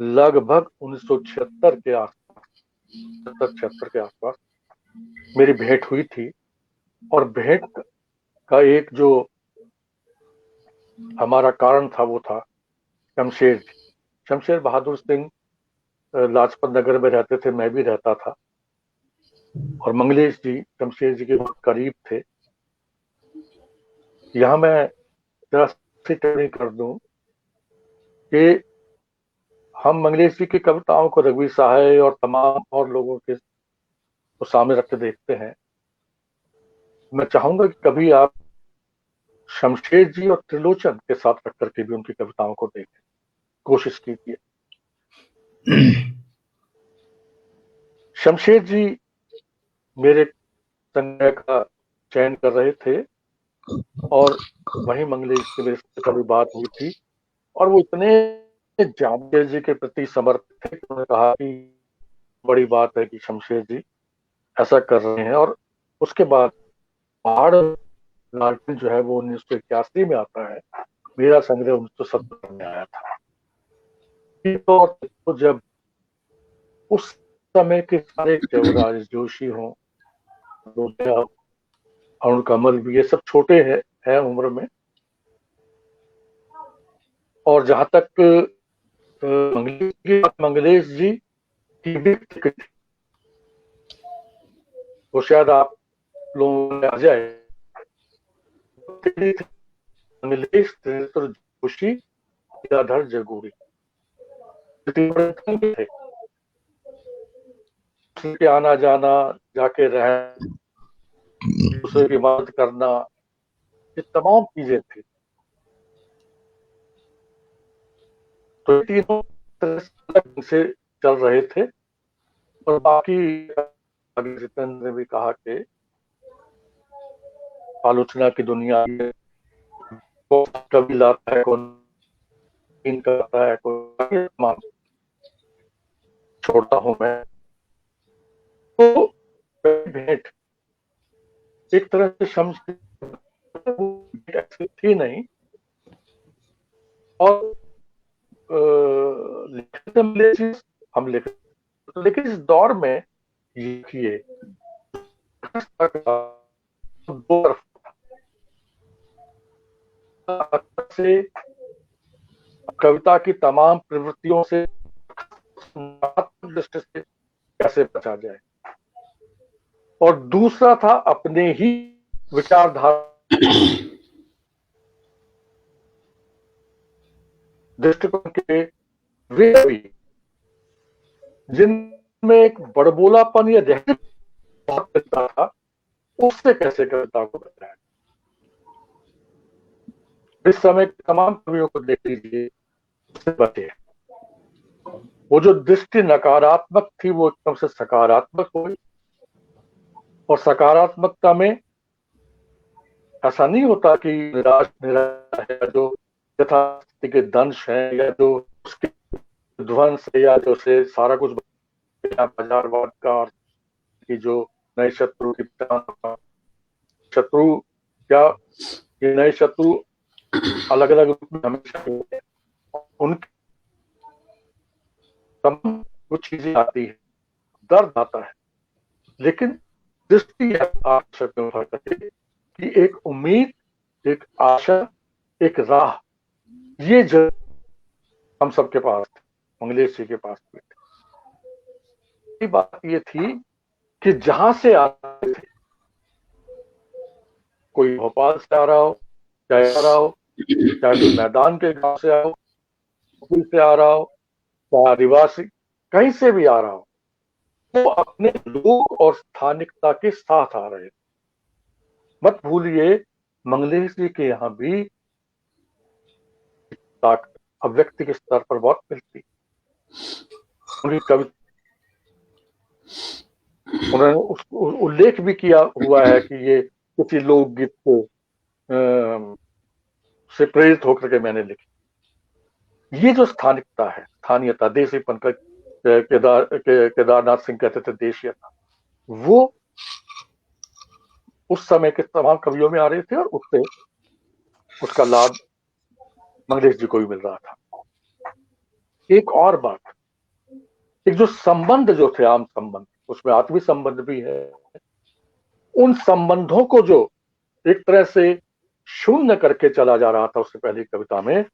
Speaker 4: लगभग 1976 के आसपास, 76 के आसपास मेरी भेंट हुई थी। और भेंट का एक जो हमारा कारण था वो था शमशेर बहादुर सिंह लाजपत नगर में रहते थे, मैं भी रहता था। और मंगलेश जी शमशेर जी के बहुत करीब थे। यहाँ मैं जरा सी टिप्पणी कर दूं कि हम मंगलेश जी की कविताओं को रघुवीर सहाय और तमाम और लोगों के तो सामने रख के देखते हैं। मैं चाहूंगा कि कभी आप शमशेर जी और त्रिलोचन के साथ रख करके भी उनकी कविताओं को देखें, कोशिश कीजिए। शमशेर जी मेरे संग्रह का चयन कर रहे थे और वहीं मंगलेश से मेरे से कभी बात हुई थी और वो इतने शमशेर जी के प्रति समर्पित थे कि उन्होंने कहा कि बड़ी बात है कि शमशेर जी ऐसा कर रहे हैं। और उसके बाद पहाड़ लालटेन जो है वो 1981 में आता है, मेरा संग्रह 1970 में आया था। तो जब उस समय के सारे देवराज जोशी हों, अरुण कमल भी, ये सब छोटे हैं उम्र में। और जहां तक मंगलेश जी की भी वो शायद आप लोगों में आ जाए। मंगलेश त्रिनेत्र जोशी, गदाधर जगूरी थे। के आना जाना, जाके रहना, दूसरे की मदद करना, ये तमाम चीजें थी। तो तीनों तरह से चल रहे थे। और बाकी जितेंद्र ने भी कहा कि आलोचना की दुनिया में कभी लाता है, कौन करता है, कोई छोड़ता हूं मैं। तो भेंट एक तरह से शमशेर थी नहीं। और हम लिखते, लेकिन इस दौर में लिखिए दो तरफ से कविता की तमाम प्रवृत्तियों से दृष्टि से कैसे बचा जाए, और दूसरा था अपने ही विचारधारा दृष्टिकोण के वे जिन में एक बड़बोलापन या जहर बहुत मिलता था, उससे कैसे कविता को बताया। इस समय तमाम कवियों को देख लीजिए, उससे बचे। वो जो दृष्टि नकारात्मक थी वो एकदम से सकारात्मक हुई, और सकारात्मकता में ऐसा नहीं होता कि निराश निराश है, जो यथास्थिति के दंश है या जो उसके ध्वंस है या जो से सारा कुछ बाजारवाद का, और कि जो नए शत्रु की शत्रु क्या, ये नए शत्रु अलग अलग रूप में हमेशा होते हैं, उनकी कुछ चीजें आती है, दर्द आता है, लेकिन दृष्टि आशा में उभर करके कि एक उम्मीद, एक आशा, एक राह, ये जो हम सबके पास थे, मंगलेश जी के पास भी थी। बात ये थी कि जहां से आते थे, कोई भोपाल से आ रहा हो, चाहे आ रहा हो, चाहे कोई मैदान के गांव से आ रहा हो, से आ रहा हो, चाहे आदिवासी कहीं से भी आ रहा हो, वो अपने लोग और स्थानिकता के साथ आ रहे थे। मत भूलिए, मंगलेश जी के यहाँ भी ताकत अभिव्यक्ति के स्तर पर बहुत मिलती। उनकी कविता, उन्होंने उसको उल्लेख भी किया हुआ है कि ये किसी लोकगीत को से प्रेरित होकर के मैंने लिखी। ये जो स्थानिकता है, स्थानीयता, देसीपन का, केदारनाथ सिंह कहते थे देशीयता, वो उस समय के तमाम कवियों में आ रहे थे, और उससे उसका लाभ मंगलेश जी को भी मिल रहा था। एक और बात, एक जो संबंध जो थे, आम संबंध, उसमें आत्मीय संबंध भी है, उन संबंधों को जो एक तरह से शून्य करके चला जा रहा था उससे पहले कविता में,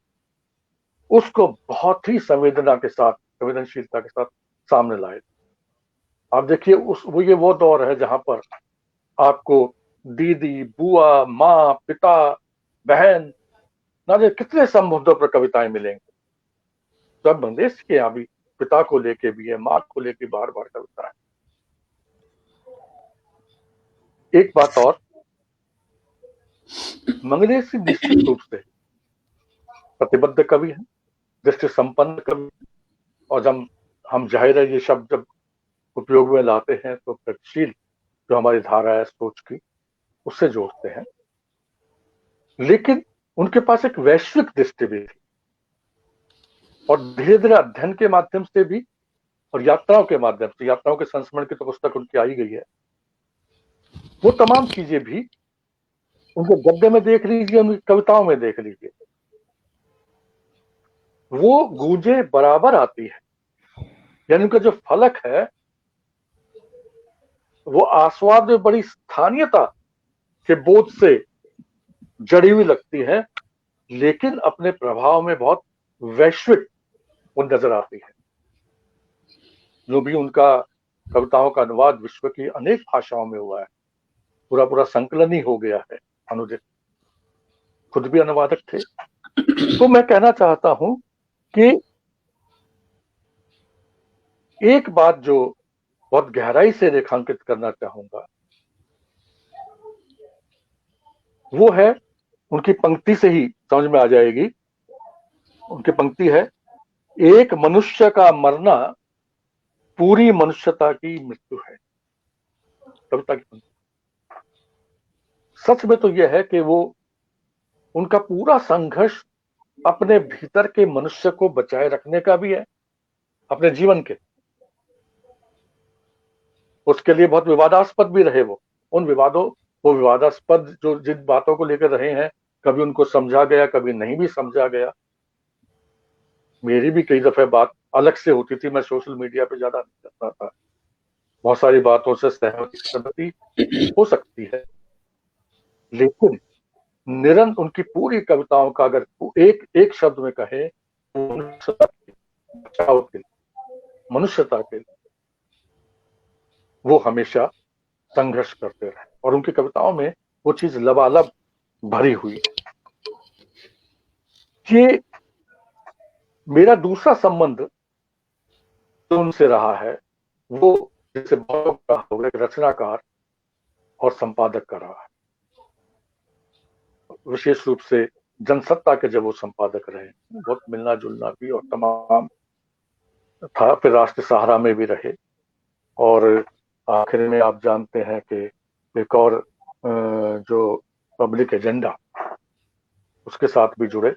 Speaker 4: उसको बहुत ही संवेदना के साथ, संवेदनशीलता के साथ सामने लाए। आप देखिए, ये वो दौर है जहां पर आपको दीदी, बुआ, माँ, पिता, बहन, ना जाने कितने संबंधों पर कविताएं मिलेंगी। सब मंगलेश के यहाँ भी पिता को लेके भी है, माँ को लेके बार बार कविता है। एक बात और, मंगलेश जी निश्चित रूप से प्रतिबद्ध कवि हैं, दृष्टि संपन्न कवि, और जब हम जाहिर है ये शब्द जब उपयोग में लाते हैं तो गतिशील जो हमारी धारा है सोच की, उससे जोड़ते हैं। लेकिन उनके पास एक वैश्विक दृष्टि भी थी, और धीरे धीरे अध्ययन के माध्यम से भी और यात्राओं के माध्यम से, यात्राओं के संस्मरण की तो पुस्तक उनकी आई गई है, वो तमाम चीजें भी उनके गद्य में देख लीजिए, उनकी कविताओं में देख लीजिए, वो गूंजे बराबर आती है। यानी उनका जो फलक है वो आस्वाद में बड़ी स्थानीयता के बोध से जड़ी हुई लगती है, लेकिन अपने प्रभाव में बहुत वैश्विक वो नजर आती है। जो भी उनका कविताओं का अनुवाद विश्व की अनेक भाषाओं में हुआ है, पूरा पूरा संकलन ही हो गया है, अनुदित खुद भी अनुवादक थे। तो मैं कहना चाहता हूं कि एक बात जो बहुत गहराई से रेखांकित करना चाहूंगा, वो है, उनकी पंक्ति से ही समझ में आ जाएगी। उनकी पंक्ति है, एक मनुष्य का मरना पूरी मनुष्यता की मृत्यु है। कविता की पंक्ति। सच में तो यह है कि वो, उनका पूरा संघर्ष अपने भीतर के मनुष्य को बचाए रखने का भी है, अपने जीवन के। उसके लिए बहुत विवादास्पद भी रहे वो विवादास्पद जो जिन बातों को लेकर रहे हैं, कभी उनको समझा गया, कभी नहीं भी समझा गया। मेरी भी कई दफे बात अलग से होती थी, मैं सोशल मीडिया पे ज्यादा नहीं करता था, बहुत सारी बातों से सहमति हो सकती है, लेकिन निरंतर उनकी पूरी कविताओं का अगर एक एक शब्द में कहे, मनुष्यता के वो हमेशा संघर्ष करते रहे, और उनकी कविताओं में वो चीज लबालब भरी हुई है। ये मेरा दूसरा संबंध जो उनसे रहा है वो जैसे बहुत कहा होगा एक रचनाकार और संपादक का रहा है। विशेष रूप से जनसत्ता के जब वो संपादक रहे, बहुत मिलना जुलना भी और तमाम था। फिर राष्ट्र सहारा में भी रहे और आखिर में आप जानते हैं कि एक और जो पब्लिक एजेंडा उसके साथ भी जुड़े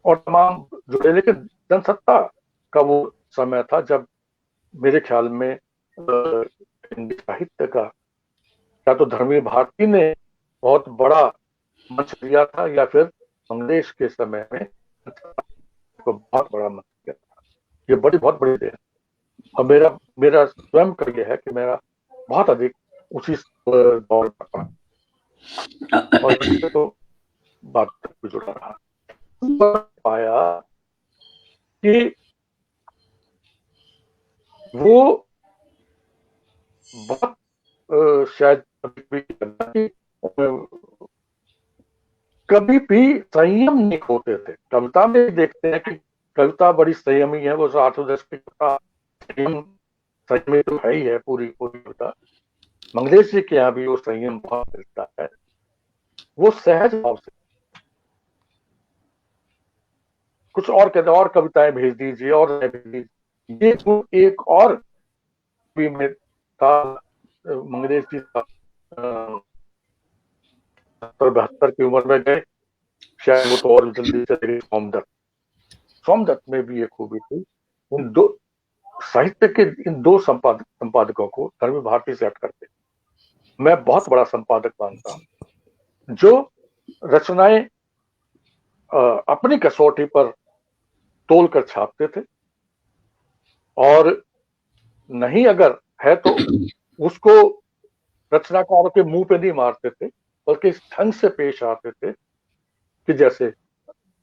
Speaker 4: और तमाम जुड़े। लेकिन जनसत्ता का वो समय था जब मेरे ख्याल में हिंदी साहित्य का या तो धर्मवीर भारती ने बहुत बड़ा मंच दिया था या फिर मंगलेश के समय में को बहुत बड़ा मंच दिया था। ये बहुत बड़ी देन। और मेरा स्वयं का ये है कि मेरा बहुत अधिक उसी दौर का था और इससे तो बात तक भी जुड़ा रहा। पाया कि वो बहुत शायद कभी भी संयम नहीं खोते थे। कविता में देखते हैं कि कविता बड़ी संयमी है, वो 8 दशक का संयमी तो है ही है पूरी कविता। मंगलेश जी के यहाँ भी वो संयम बहुत मिलता है। वो सहज भाव से कुछ और कहते और कविताएं भेज दीजिए और भेज दीजिए। ये एक और भी में था मंगलेश जी का 70-72 की उम्र में गए, शायद वो तो और जल्दी चले गए। सोमदत्त में भी एक खूबी थी। इन दो साहित्य के इन दो संपादकों को धर्मवीर भारती से हट करते मैं बहुत बड़ा संपादक मानता हूं, जो रचनाएं अपनी कसौटी पर तोल कर छापते थे और नहीं अगर है तो उसको रचनाकारों के मुंह पे नहीं मारते थे, बल्कि इस ढंग से पेश आते थे कि जैसे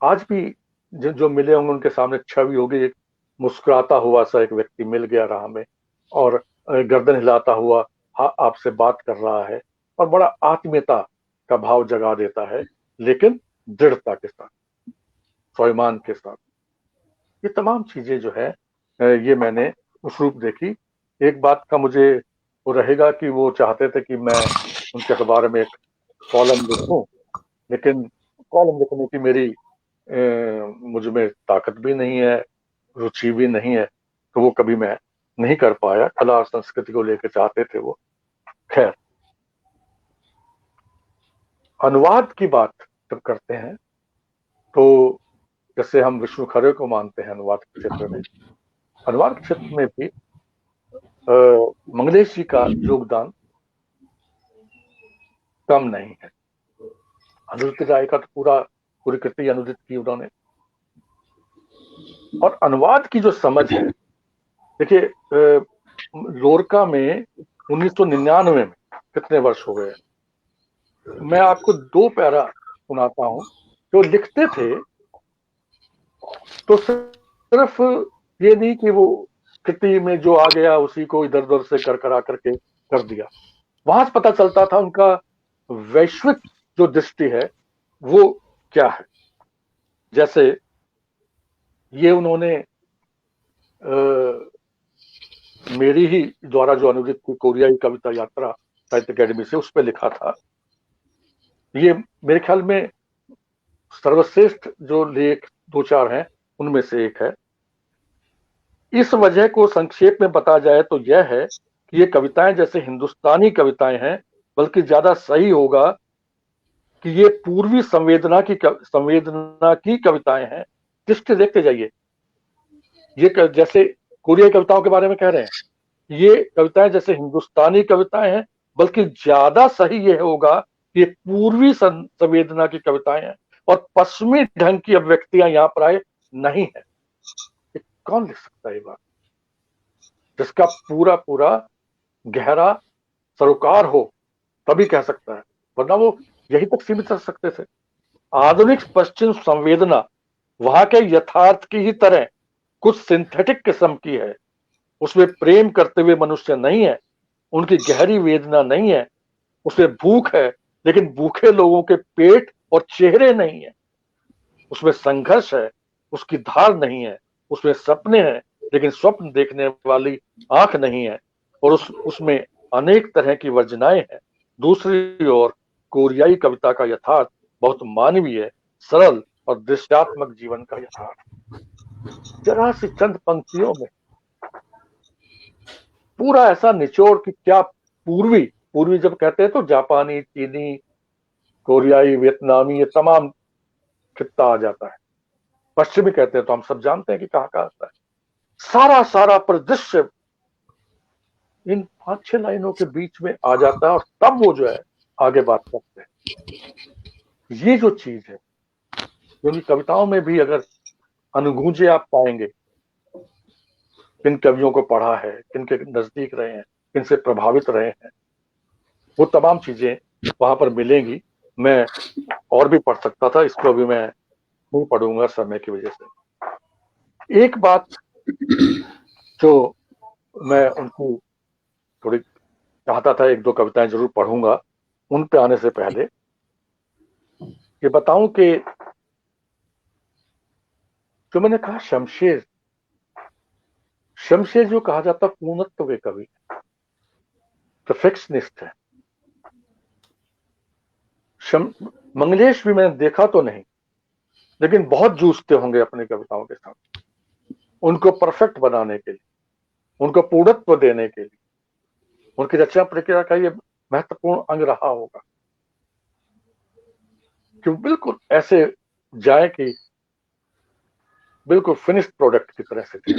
Speaker 4: आज भी जो मिले होंगे उनके सामने छवि होगी, एक मुस्कुराता हुआ सा एक व्यक्ति मिल गया राह में और गर्दन हिलाता हुआ आपसे बात कर रहा है और बड़ा आत्मीयता का भाव जगा देता है, लेकिन दृढ़ता के साथ, स्वाभिमान के साथ। ये तमाम चीजें जो है ये मैंने उस रूप देखी। एक बात का मुझे वो रहेगा कि वो चाहते थे कि मैं उनके अखबार में एक कॉलम लिखूं, लेकिन कॉलम लिखने की मेरी मुझ में ताकत भी नहीं है, रुचि भी नहीं है, तो वो कभी मैं नहीं कर पाया। कला और संस्कृति को लेकर चाहते थे वो। खैर, अनुवाद की बात जब करते हैं तो जैसे हम विष्णु खरे को मानते हैं अनुवाद के क्षेत्र में, अनुवाद के क्षेत्र में भी मंगलेश जी का योगदान कम नहीं है। अनिरुद्ध राय का तो पूरी कृति अनुदित की उन्होंने। और अनुवाद की जो समझ है, देखिए लोरका में 1999 में कितने वर्ष हो गए, मैं आपको 2 पैरा सुनाता हूं। जो लिखते थे तो सिर्फ ये नहीं कि वो कृति में जो आ गया उसी को इधर उधर से करकरा करके कर दिया। वहां से पता चलता था उनका वैश्विक जो दृष्टि है वो क्या है। जैसे ये उन्होंने मेरी ही द्वारा जो अनुदित की कोरियाई कविता यात्रा साहित्य अकेडमी से, उस पर लिखा था। ये मेरे ख्याल में सर्वश्रेष्ठ जो लेख 2-4 हैं उनमें से एक है। इस वजह को संक्षेप में बता जाए तो यह है कि ये कविताएं जैसे हिंदुस्तानी कविताएं हैं, बल्कि ज्यादा सही होगा कि ये पूर्वी संवेदना की कविताएं हैं। दृष्टि देखते जाइए, ये जैसे कोरियाई कविताओं के बारे में कह रहे हैं, ये कविताएं जैसे हिंदुस्तानी कविताएं हैं, बल्कि ज्यादा सही ये होगा कि ये पूर्वी संवेदना की कविताएं हैं और पश्चिमी ढंग की अभिव्यक्तियां यहाँ प्राय नहीं है। कौन लिख सकता है ये बात, जिसका पूरा गहरा सरोकार हो तभी कह सकता है, वरना वो यही तक सीमित रह सकते थे। आधुनिक पश्चिम संवेदना वहां के यथार्थ की ही तरह कुछ सिंथेटिक किस्म की है। उसमें प्रेम करते हुए मनुष्य नहीं है, उनकी गहरी वेदना नहीं है। उसमें भूख है, लेकिन भूखे लोगों के पेट और चेहरे नहीं है। उसमें संघर्ष है, उसकी धार नहीं है। उसमें सपने हैं, लेकिन स्वप्न देखने वाली आंख नहीं है और उसमें अनेक तरह की वर्जनाएं हैं। दूसरी ओर कोरियाई कविता का यथार्थ बहुत मानवीय, सरल और दृश्यात्मक जीवन का यथार्थ। जरा सी चंद पंक्तियों में पूरा ऐसा निचोड़ कि क्या पूर्वी पूर्वी जब कहते हैं तो जापानी, चीनी, कोरियाई, वियतनामी, ये तमाम खित्ता आ जाता है। पश्चिमी कहते हैं तो हम सब जानते हैं कि कहाँ कहाँ आता है। सारा सारा परिदृश्य इन 5-6 लाइनों के बीच में आ जाता है और तब वो जो है आगे बात करते हैं। ये जो चीज है, क्योंकि कविताओं में भी अगर अनुगूंजे आप पाएंगे, किन कवियों को पढ़ा है, किन के नजदीक रहे हैं, किन से प्रभावित रहे हैं, वो तमाम चीजें वहां पर मिलेंगी। मैं और भी पढ़ सकता था, इसको अभी मैं नहीं पढ़ूंगा समय की वजह से। एक बात जो मैं उनको थोड़ी चाहता था, एक दो कविताएं जरूर पढ़ूंगा, उन पे आने से पहले ये बताऊं कि जो मैंने कहा शमशेर, शमशेर जो कहा जाता पूर्णत्व के कवि, परफेक्शनिस्ट है। मंगलेश भी मैंने देखा तो नहीं, लेकिन बहुत जूझते होंगे अपनी कविताओं के साथ, उनको परफेक्ट बनाने के लिए, उनको पूर्णत्व देने के लिए। उनकी रचना प्रक्रिया का ये महत्वपूर्ण अंग रहा होगा कि बिल्कुल ऐसे जाए कि बिल्कुल फिनिश्ड प्रोडक्ट की तरह से थे।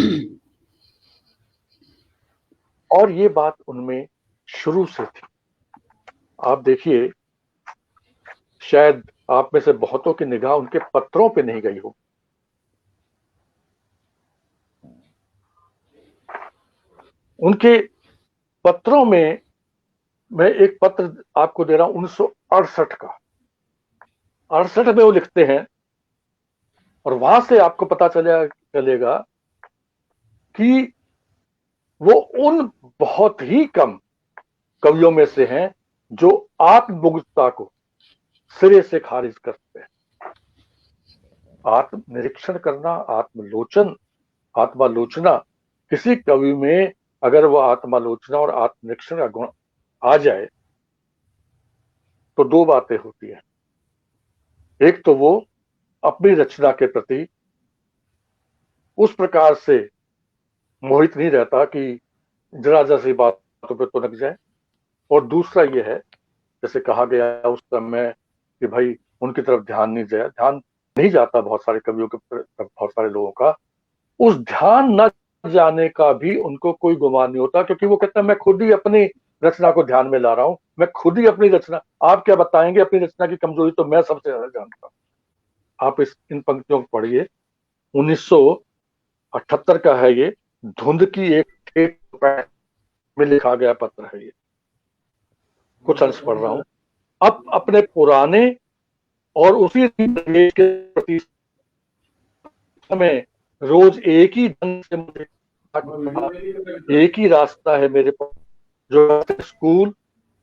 Speaker 4: और ये बात उनमें शुरू से थी। आप देखिए, शायद आप में से बहुतों की निगाह उनके पत्रों पे नहीं गई हो। उनके पत्रों में मैं एक पत्र आपको दे रहा हूं 1968 का। 68 में वो लिखते हैं और वहां से आपको पता चलेगा कि वो उन बहुत ही कम कवियों में से हैं जो आत्मबुद्धता को सिरे से खारिज करते हैं। आत्मनिरीक्षण करना, आत्मालोचना, किसी कवि में अगर वो आत्मालोचना और आत्मनिरीक्षण का गुण आ जाए तो दो बातें होती हैं। एक तो वो अपनी रचना के प्रति उस प्रकार से मोहित नहीं रहता कि जरा जैसी बातों पे तो लग जाए, और दूसरा ये है, जैसे कहा गया उस समय कि भाई उनकी तरफ ध्यान नहीं जाता बहुत सारे कवियों के तरफ, बहुत सारे लोगों का उस ध्यान न जाने का भी उनको कोई गुमान नहीं होता, क्योंकि वो कहते हैं मैं खुद ही अपनी रचना को ध्यान में ला रहा हूं, मैं खुद ही अपनी रचना, आप क्या बताएंगे अपनी रचना की कमजोरी, तो मैं सबसे ज्यादा जानता हूं। आप इन पंक्तियों को पढ़िए, 1978 का है ये, धुंध की एक ठेठ में लिखा गया पत्र है ये। कुछ अंश पढ़ रहा हूं। अब अपने पुराने और उसी देश के प्रति में रोज एक ही ढंग से मुझे, एक ही रास्ता है मेरे पास जो स्कूल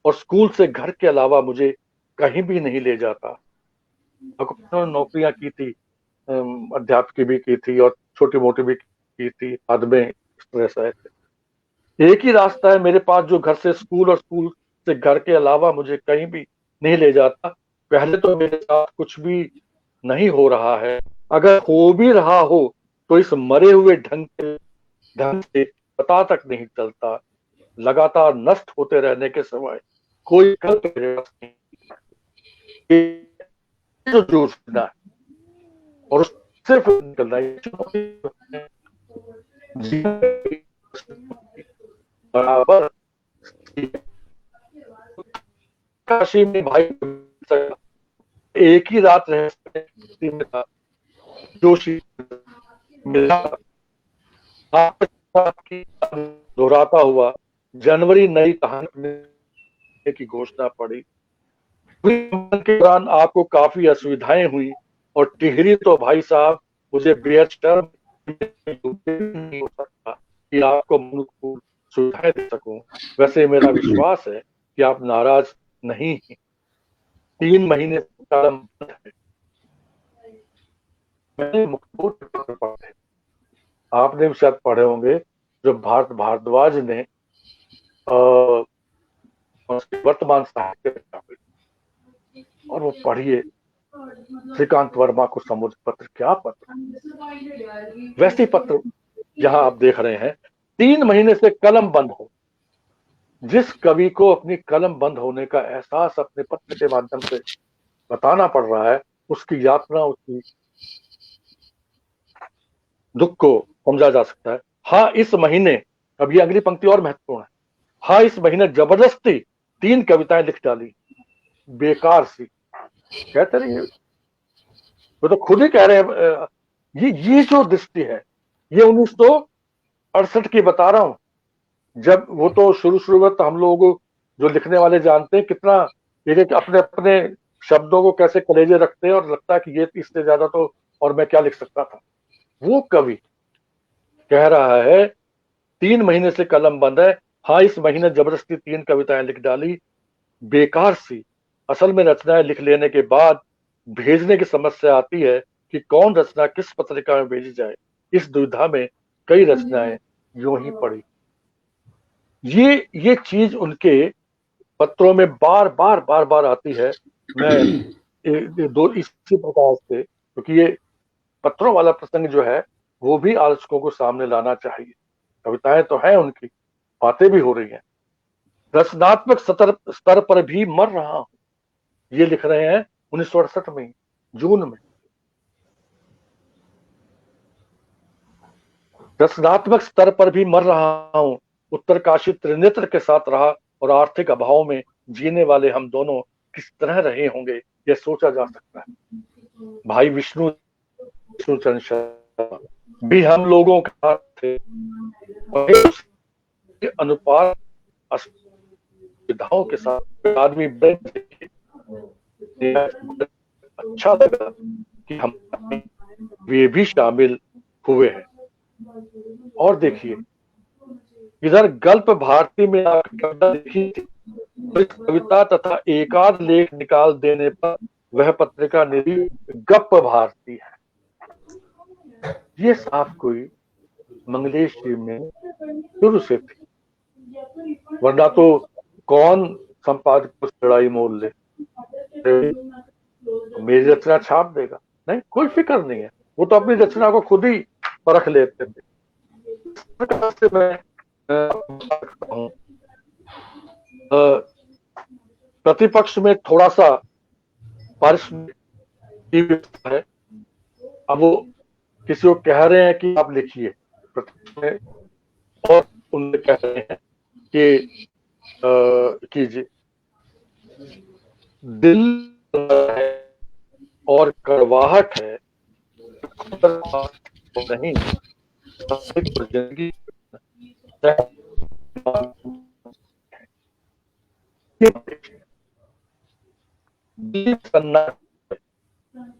Speaker 4: और स्कूल से घर के अलावा मुझे कहीं भी नहीं ले जाता। नौकरियां की थी, अध्यापकी भी की थी और छोटी मोटी भी की थी, बाद में इस तरह से। एक ही रास्ता है मेरे पास जो घर से स्कूल और स्कूल से घर के अलावा मुझे कहीं भी नहीं ले जाता। पहले तो मेरे साथ कुछ भी नहीं हो रहा है, अगर हो भी रहा हो तो इस मरे हुए ढंग से पता तक नहीं चलता। लगातार नष्ट होते रहने के समय कोई विकल्प मेरे पास नहीं, जो जूझना है और सिर्फ निकलना है बराबर। काशी में भाई एक ही रात रह था, जोशी दोहराता हुआ जनवरी नई कहानी की घोषणा पड़ी। के दौरान आपको काफी असुविधाएं हुई और टिहरी तो भाई साहब मुझे बेहद शर्म नहीं हो सकता कि आपको अनुकूल सुविधाएं दे सकूं। वैसे मेरा विश्वास है कि आप नाराज नहीं हैं। 3 महीने कदम है, मैंने मुक्तोर पढ़े, आपने भी शायद पढ़े होंगे, जो भारत भारद्वाज ने वर्तमान साहित्य में छापे, और वो पढ़िए श्रीकांत वर्मा को संबोधित पत्र, क्या पत्र, वैसे पत्र यहाँ आप देख रहे हैं। 3 महीने से कलम बंद हो, जिस कवि को अपनी कलम बंद होने का एहसास अपने पत्र के माध्यम से बताना पड़ रहा है, उसकी यातना, उसकी दुख को समझा जा सकता है। हाँ इस महीने, अब ये अगली पंक्ति और महत्वपूर्ण है, हाँ इस महीने जबरदस्ती 3 कविताएं लिख डाली, बेकार सी। कहते रहिए, वो तो खुद ही कह रहे हैं। ये जो दृष्टि है, ये 1968 की बता रहा हूं, जब वो तो शुरू में तो हम लोग जो लिखने वाले जानते हैं कितना एक अपने अपने शब्दों को कैसे कलेजे रखते हैं, और लगता है कि ये इससे ज्यादा तो और मैं क्या लिख सकता था। वो कवि कह रहा है 3 महीने से कलम बंद है, हाँ इस महीने जबरदस्ती 3 कविताएं लिख डाली, बेकार सी। असल में रचनाएं लिख लेने के बाद भेजने की समस्या आती है कि कौन रचना किस पत्रिका में भेजी जाए। इस दुविधा में कई रचनाएं यूं ही पड़ी। ये चीज उनके पत्रों में बार बार आती है। मैं दो इसी प्रकार से, क्योंकि ये पत्रों वाला प्रसंग जो है वो भी आलोचकों को सामने लाना चाहिए। कविताएं तो हैं उनकी, बातें भी हो रही हैं। रचनात्मक स्तर पर भी मर रहा हूं, ये लिख रहे हैं 1968 में, जून में। रचनात्मक स्तर पर भी मर रहा हूं, उत्तरकाशी त्रिनेत्र के साथ रहा और आर्थिक अभाव में जीने वाले हम दोनों किस तरह रहे होंगे, यह सोचा जा सकता है। भाई विष्णुचंद्र शर्मा भी हम लोगों के साथ थे, अनुपात सुविधाओं के साथ आदमी अच्छा लगा कि हम वे भी शामिल हुए हैं। और देखिए इधर गल्प भारती में कविता लिखी थी, कविता तथा एकाध लेख निकाल देने पर वह पत्रिका निधि गप भारती है। ये साफ कोई मंगलेश जी में शुरू से थी, वरना तो कौन संपादक को लड़ाई मोल ले, मेरी रचना छाप देगा, नहीं, कोई फिक्र नहीं है। वो तो अपनी रचना को खुद ही परख लेते थे। इस प्रकार से मैं प्रतिपक्ष में थोड़ा सा पारिश्रमिक है। अब वो किसी को कह रहे हैं कि आप लिखिए प्रतिपक्ष में, और उनसे कह रहे हैं कि कीजिए। दिल है और कड़वाहट है नहीं, जिंदगी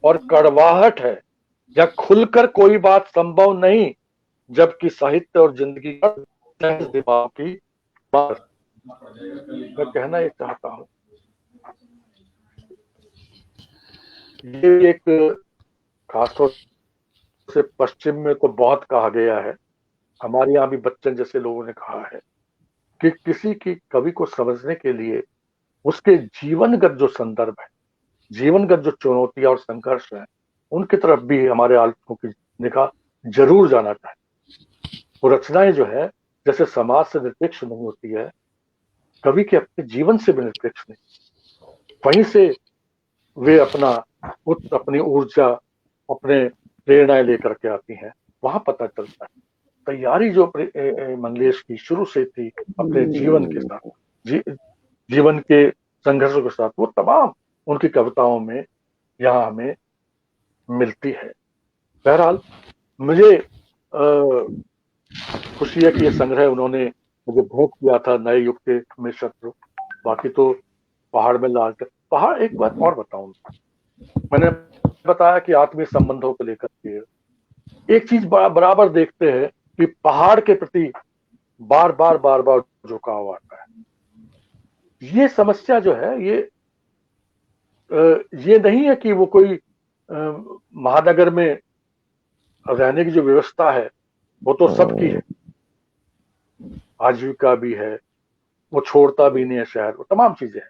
Speaker 4: और कड़वाहट है या खुलकर कोई बात संभव नहीं, जबकि साहित्य और जिंदगी का दिमाग की बात। मैं कहना ये चाहता हूं, ये एक खासतौर से पश्चिम में तो बहुत कहा गया है, हमारे यहाँ भी बच्चन जैसे लोगों ने कहा है कि किसी की कवि को समझने के लिए उसके जीवनगत जो संदर्भ है, जीवनगत जो चुनौतियां और संघर्ष है, उनकी तरफ भी हमारे आलोचकों की निगाह जरूर जाना चाहिए। वो रचनाएं जो है जैसे समाज से निरपेक्ष नहीं होती है, कवि के अपने जीवन से भी निरपेक्ष नहीं, वहीं से वे अपनी ऊर्जा, अपने प्रेरणाएं लेकर के आती हैं, वहां पता चलता है। तैयारी जो मंगलेश की शुरू से थी अपने जीवन के साथ, जीवन के संघर्षों के साथ, वो तमाम उनकी कविताओं में यहाँ हमें मिलती है। बहरहाल मुझे खुशी है कि ये संग्रह उन्होंने मुझे भेंट किया था, नए युग के में शत्रु। बाकी तो पहाड़ में लाल पहाड़। एक बात और बताऊं, मैंने बताया कि आत्मीय संबंधों को लेकर के एक चीज बराबर देखते हैं कि पहाड़ के प्रति बार बार झुकाव आता है। ये समस्या जो है ये नहीं है कि वो कोई महानगर में रहने की जो व्यवस्था है वो तो सबकी है, आजीविका भी है, वो छोड़ता भी नहीं है शहर, वो तमाम चीजें हैं।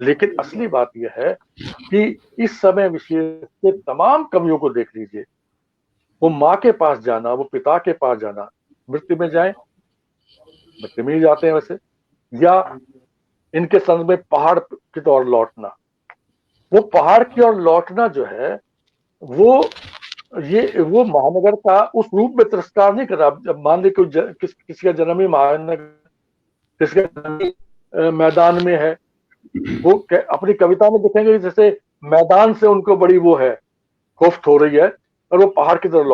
Speaker 4: लेकिन असली बात यह है कि इस समय विशेष के तमाम कवियों को देख लीजिए, वो माँ के पास जाना, वो पिता के पास जाना, मृत्यु में जाए, मृत्यु में ही जाते हैं वैसे, या इनके संग में पहाड़ की ओर लौटना। वो पहाड़ की ओर लौटना जो है वो महानगर का उस रूप में तिरस्कार नहीं कर रहा। जब मान ली किसी का जन्म ही महानगर, किसी का जन्म ही मैदान में है, वो अपनी कविता में दिखेंगे जैसे मैदान से उनको बड़ी वो है, कोफ्त हो रही है, और वो पहाड़ की तरफ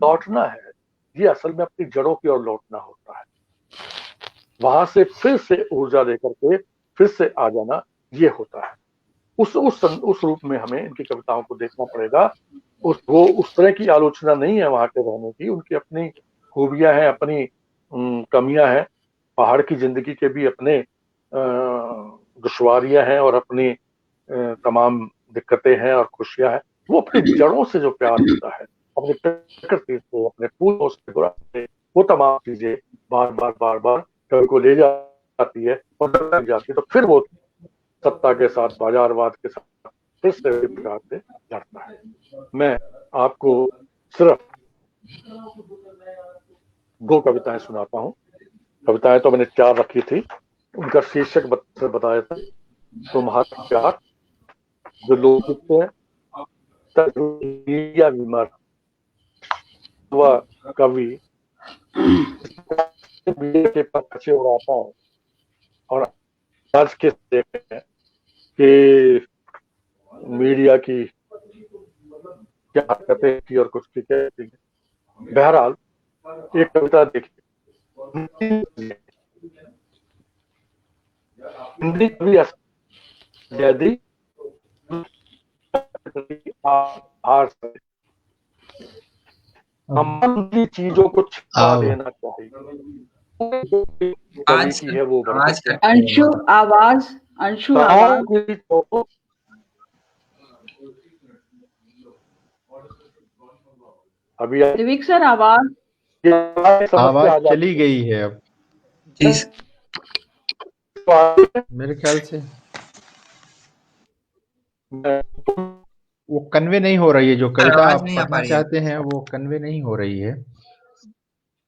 Speaker 4: लौटना है। ये असल में अपनी जड़ों की ओर लौटना होता है, वहां से फिर से ऊर्जा लेकर के फिर से आ जाना, ये होता है। उस रूप में हमें इनकी कविताओं को देखना पड़ेगा। उस तरह की आलोचना नहीं है वहां के रहने की, उनकी अपनी खूबियां हैं, अपनी कमियां हैं, पहाड़ की जिंदगी के भी अपने दुश्वारियां हैं और अपनी तमाम दिक्कतें हैं और खुशियां हैं। वो अपनी जड़ों से जो प्यार होता है, अपनी प्रकृति से, अपने फूलों से, वो तमाम चीजें बार बार कवि को ले जाती है और लग जाती है, तो फिर वो सत्ता के साथ, बाजारवाद के साथ फिर से प्रकार से लड़ता है। मैं आपको सिर्फ 2 कविताएं सुनाता हूँ। कविताएं तो मैंने 4 रखी थी, उनका शीर्षक बताया था, तुम्हारा प्यार, जो लोग लिखते हैं, या विमर वह कवि के पक्षे उड़ाता है और आज के देखते हैं कि मीडिया की क्या हरकतें की और कुछ की कहती है। बहरहाल एक कविता देखिए, हिंदी कवि यदि हम चीजों को छिपा देना चाहिए,
Speaker 1: आज
Speaker 4: की है वो
Speaker 2: अंशु आवाज
Speaker 4: अभी
Speaker 2: विवेक सर आवाज
Speaker 3: चली गई है अब मेरे ख्याल से, वो कन्वे नहीं हो रही है, जो कविता आप पढ़ना चाहते हैं वो कन्वे नहीं हो रही है,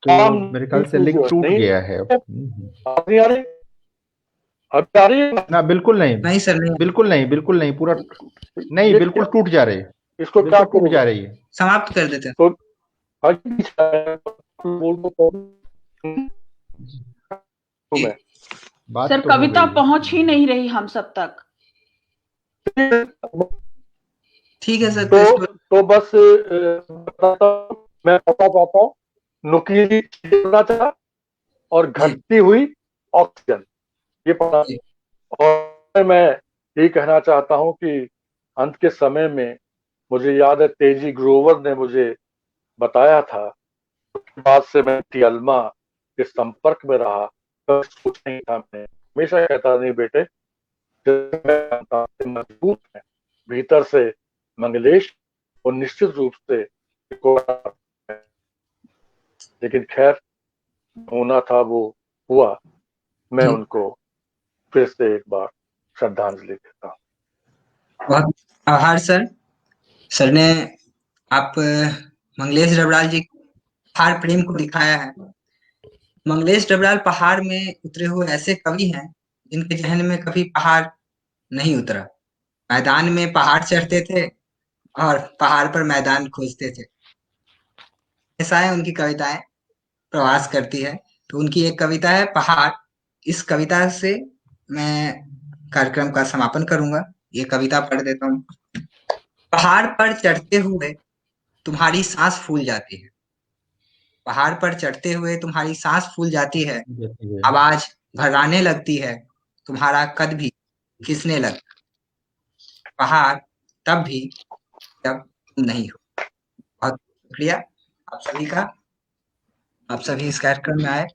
Speaker 3: तो मेरे ख्याल से लिंक टूट गया है। ना बिल्कुल नहीं
Speaker 1: सर,
Speaker 3: बिल्कुल नहीं पूरा नहीं, बिल्कुल टूट जा रही है,
Speaker 4: इसको क्या
Speaker 3: टूट जा रही है,
Speaker 1: समाप्त कर देते हैं।
Speaker 4: तो
Speaker 2: सर कविता पहुंच ही नहीं रही हम सब तक।
Speaker 1: ठीक है सर,
Speaker 4: तो बस मैं बता पाता हूँ, नुकीली चाह और घटती हुई ऑक्सीजन, ये पता। और मैं यही कहना चाहता हूँ कि अंत के समय में मुझे याद है तेजी ग्रोवर ने मुझे बताया था, उसके बाद से मैं तियलमा के संपर्क में रहा, तो सोच नहीं था, मैं हमेशा कहता नहीं बेटे, मजबूत है भीतर से मंगलेश, और निश्चित रूप से, लेकिन खैर होना था वो हुआ। मैं उनको फिर से एक बार श्रद्धांजलि देता हूँ।
Speaker 1: बहुत आभार सर। सर ने आप मंगलेश डबराल जी पहाड़ प्रेम को दिखाया है। मंगलेश डबराल पहाड़ में उतरे हुए ऐसे कवि हैं जिनके जहन में कभी पहाड़ नहीं उतरा, मैदान में पहाड़ चढ़ते थे और पहाड़ पर मैदान खोजते थे। ऐसा है, उनकी कविताएं प्रवास करती है। तो उनकी एक कविता है पहाड़। इस कविता से मैं कार्यक्रम का समापन करूंगा। ये कविता पढ़ देता हूँ। पहाड़ पर चढ़ते हुए तुम्हारी सांस फूल जाती है, पहाड़ पर चढ़ते हुए तुम्हारी सांस फूल जाती है, आवाज भर्राने लगती है, तुम्हारा कद भी खिसने लगता, पहाड़ तब भी जब तुम नहीं हो। बहुत शुक्रिया आप सभी का, आप सभी इस कार्यक्रम में आए।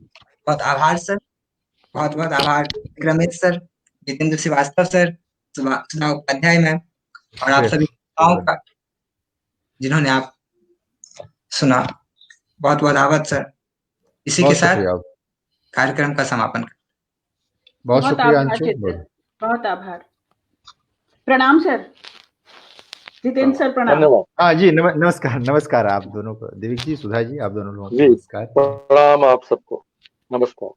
Speaker 1: बहुत आभार सर, बहुत बहुत आभार रमेश सर, जितेंद्र श्रीवास्तव सर, सुना उपाध्याय मैम, और आप सभी का जिन्होंने आप सुना। बहुत बहुत आभार सर। इसी के
Speaker 3: बहुत
Speaker 1: साथ
Speaker 3: शुक्रिया,
Speaker 1: कार्यक्रम का समापन।
Speaker 3: बहुत
Speaker 2: बहुत
Speaker 3: शुक्रिया
Speaker 2: आभार
Speaker 3: अंशु।
Speaker 2: जितेंद्र, बहुत आभार। प्रणाम सर, जितेंद्र सर प्रणाम।
Speaker 4: धन्यवाद।
Speaker 3: हाँ जी, नमस्कार नमस्कार आप दोनों को, देविक जी, सुधा जी, आप दोनों लोगों को
Speaker 4: जी
Speaker 3: नमस्कार।
Speaker 4: प्रणाम आप सबको, नमस्कार।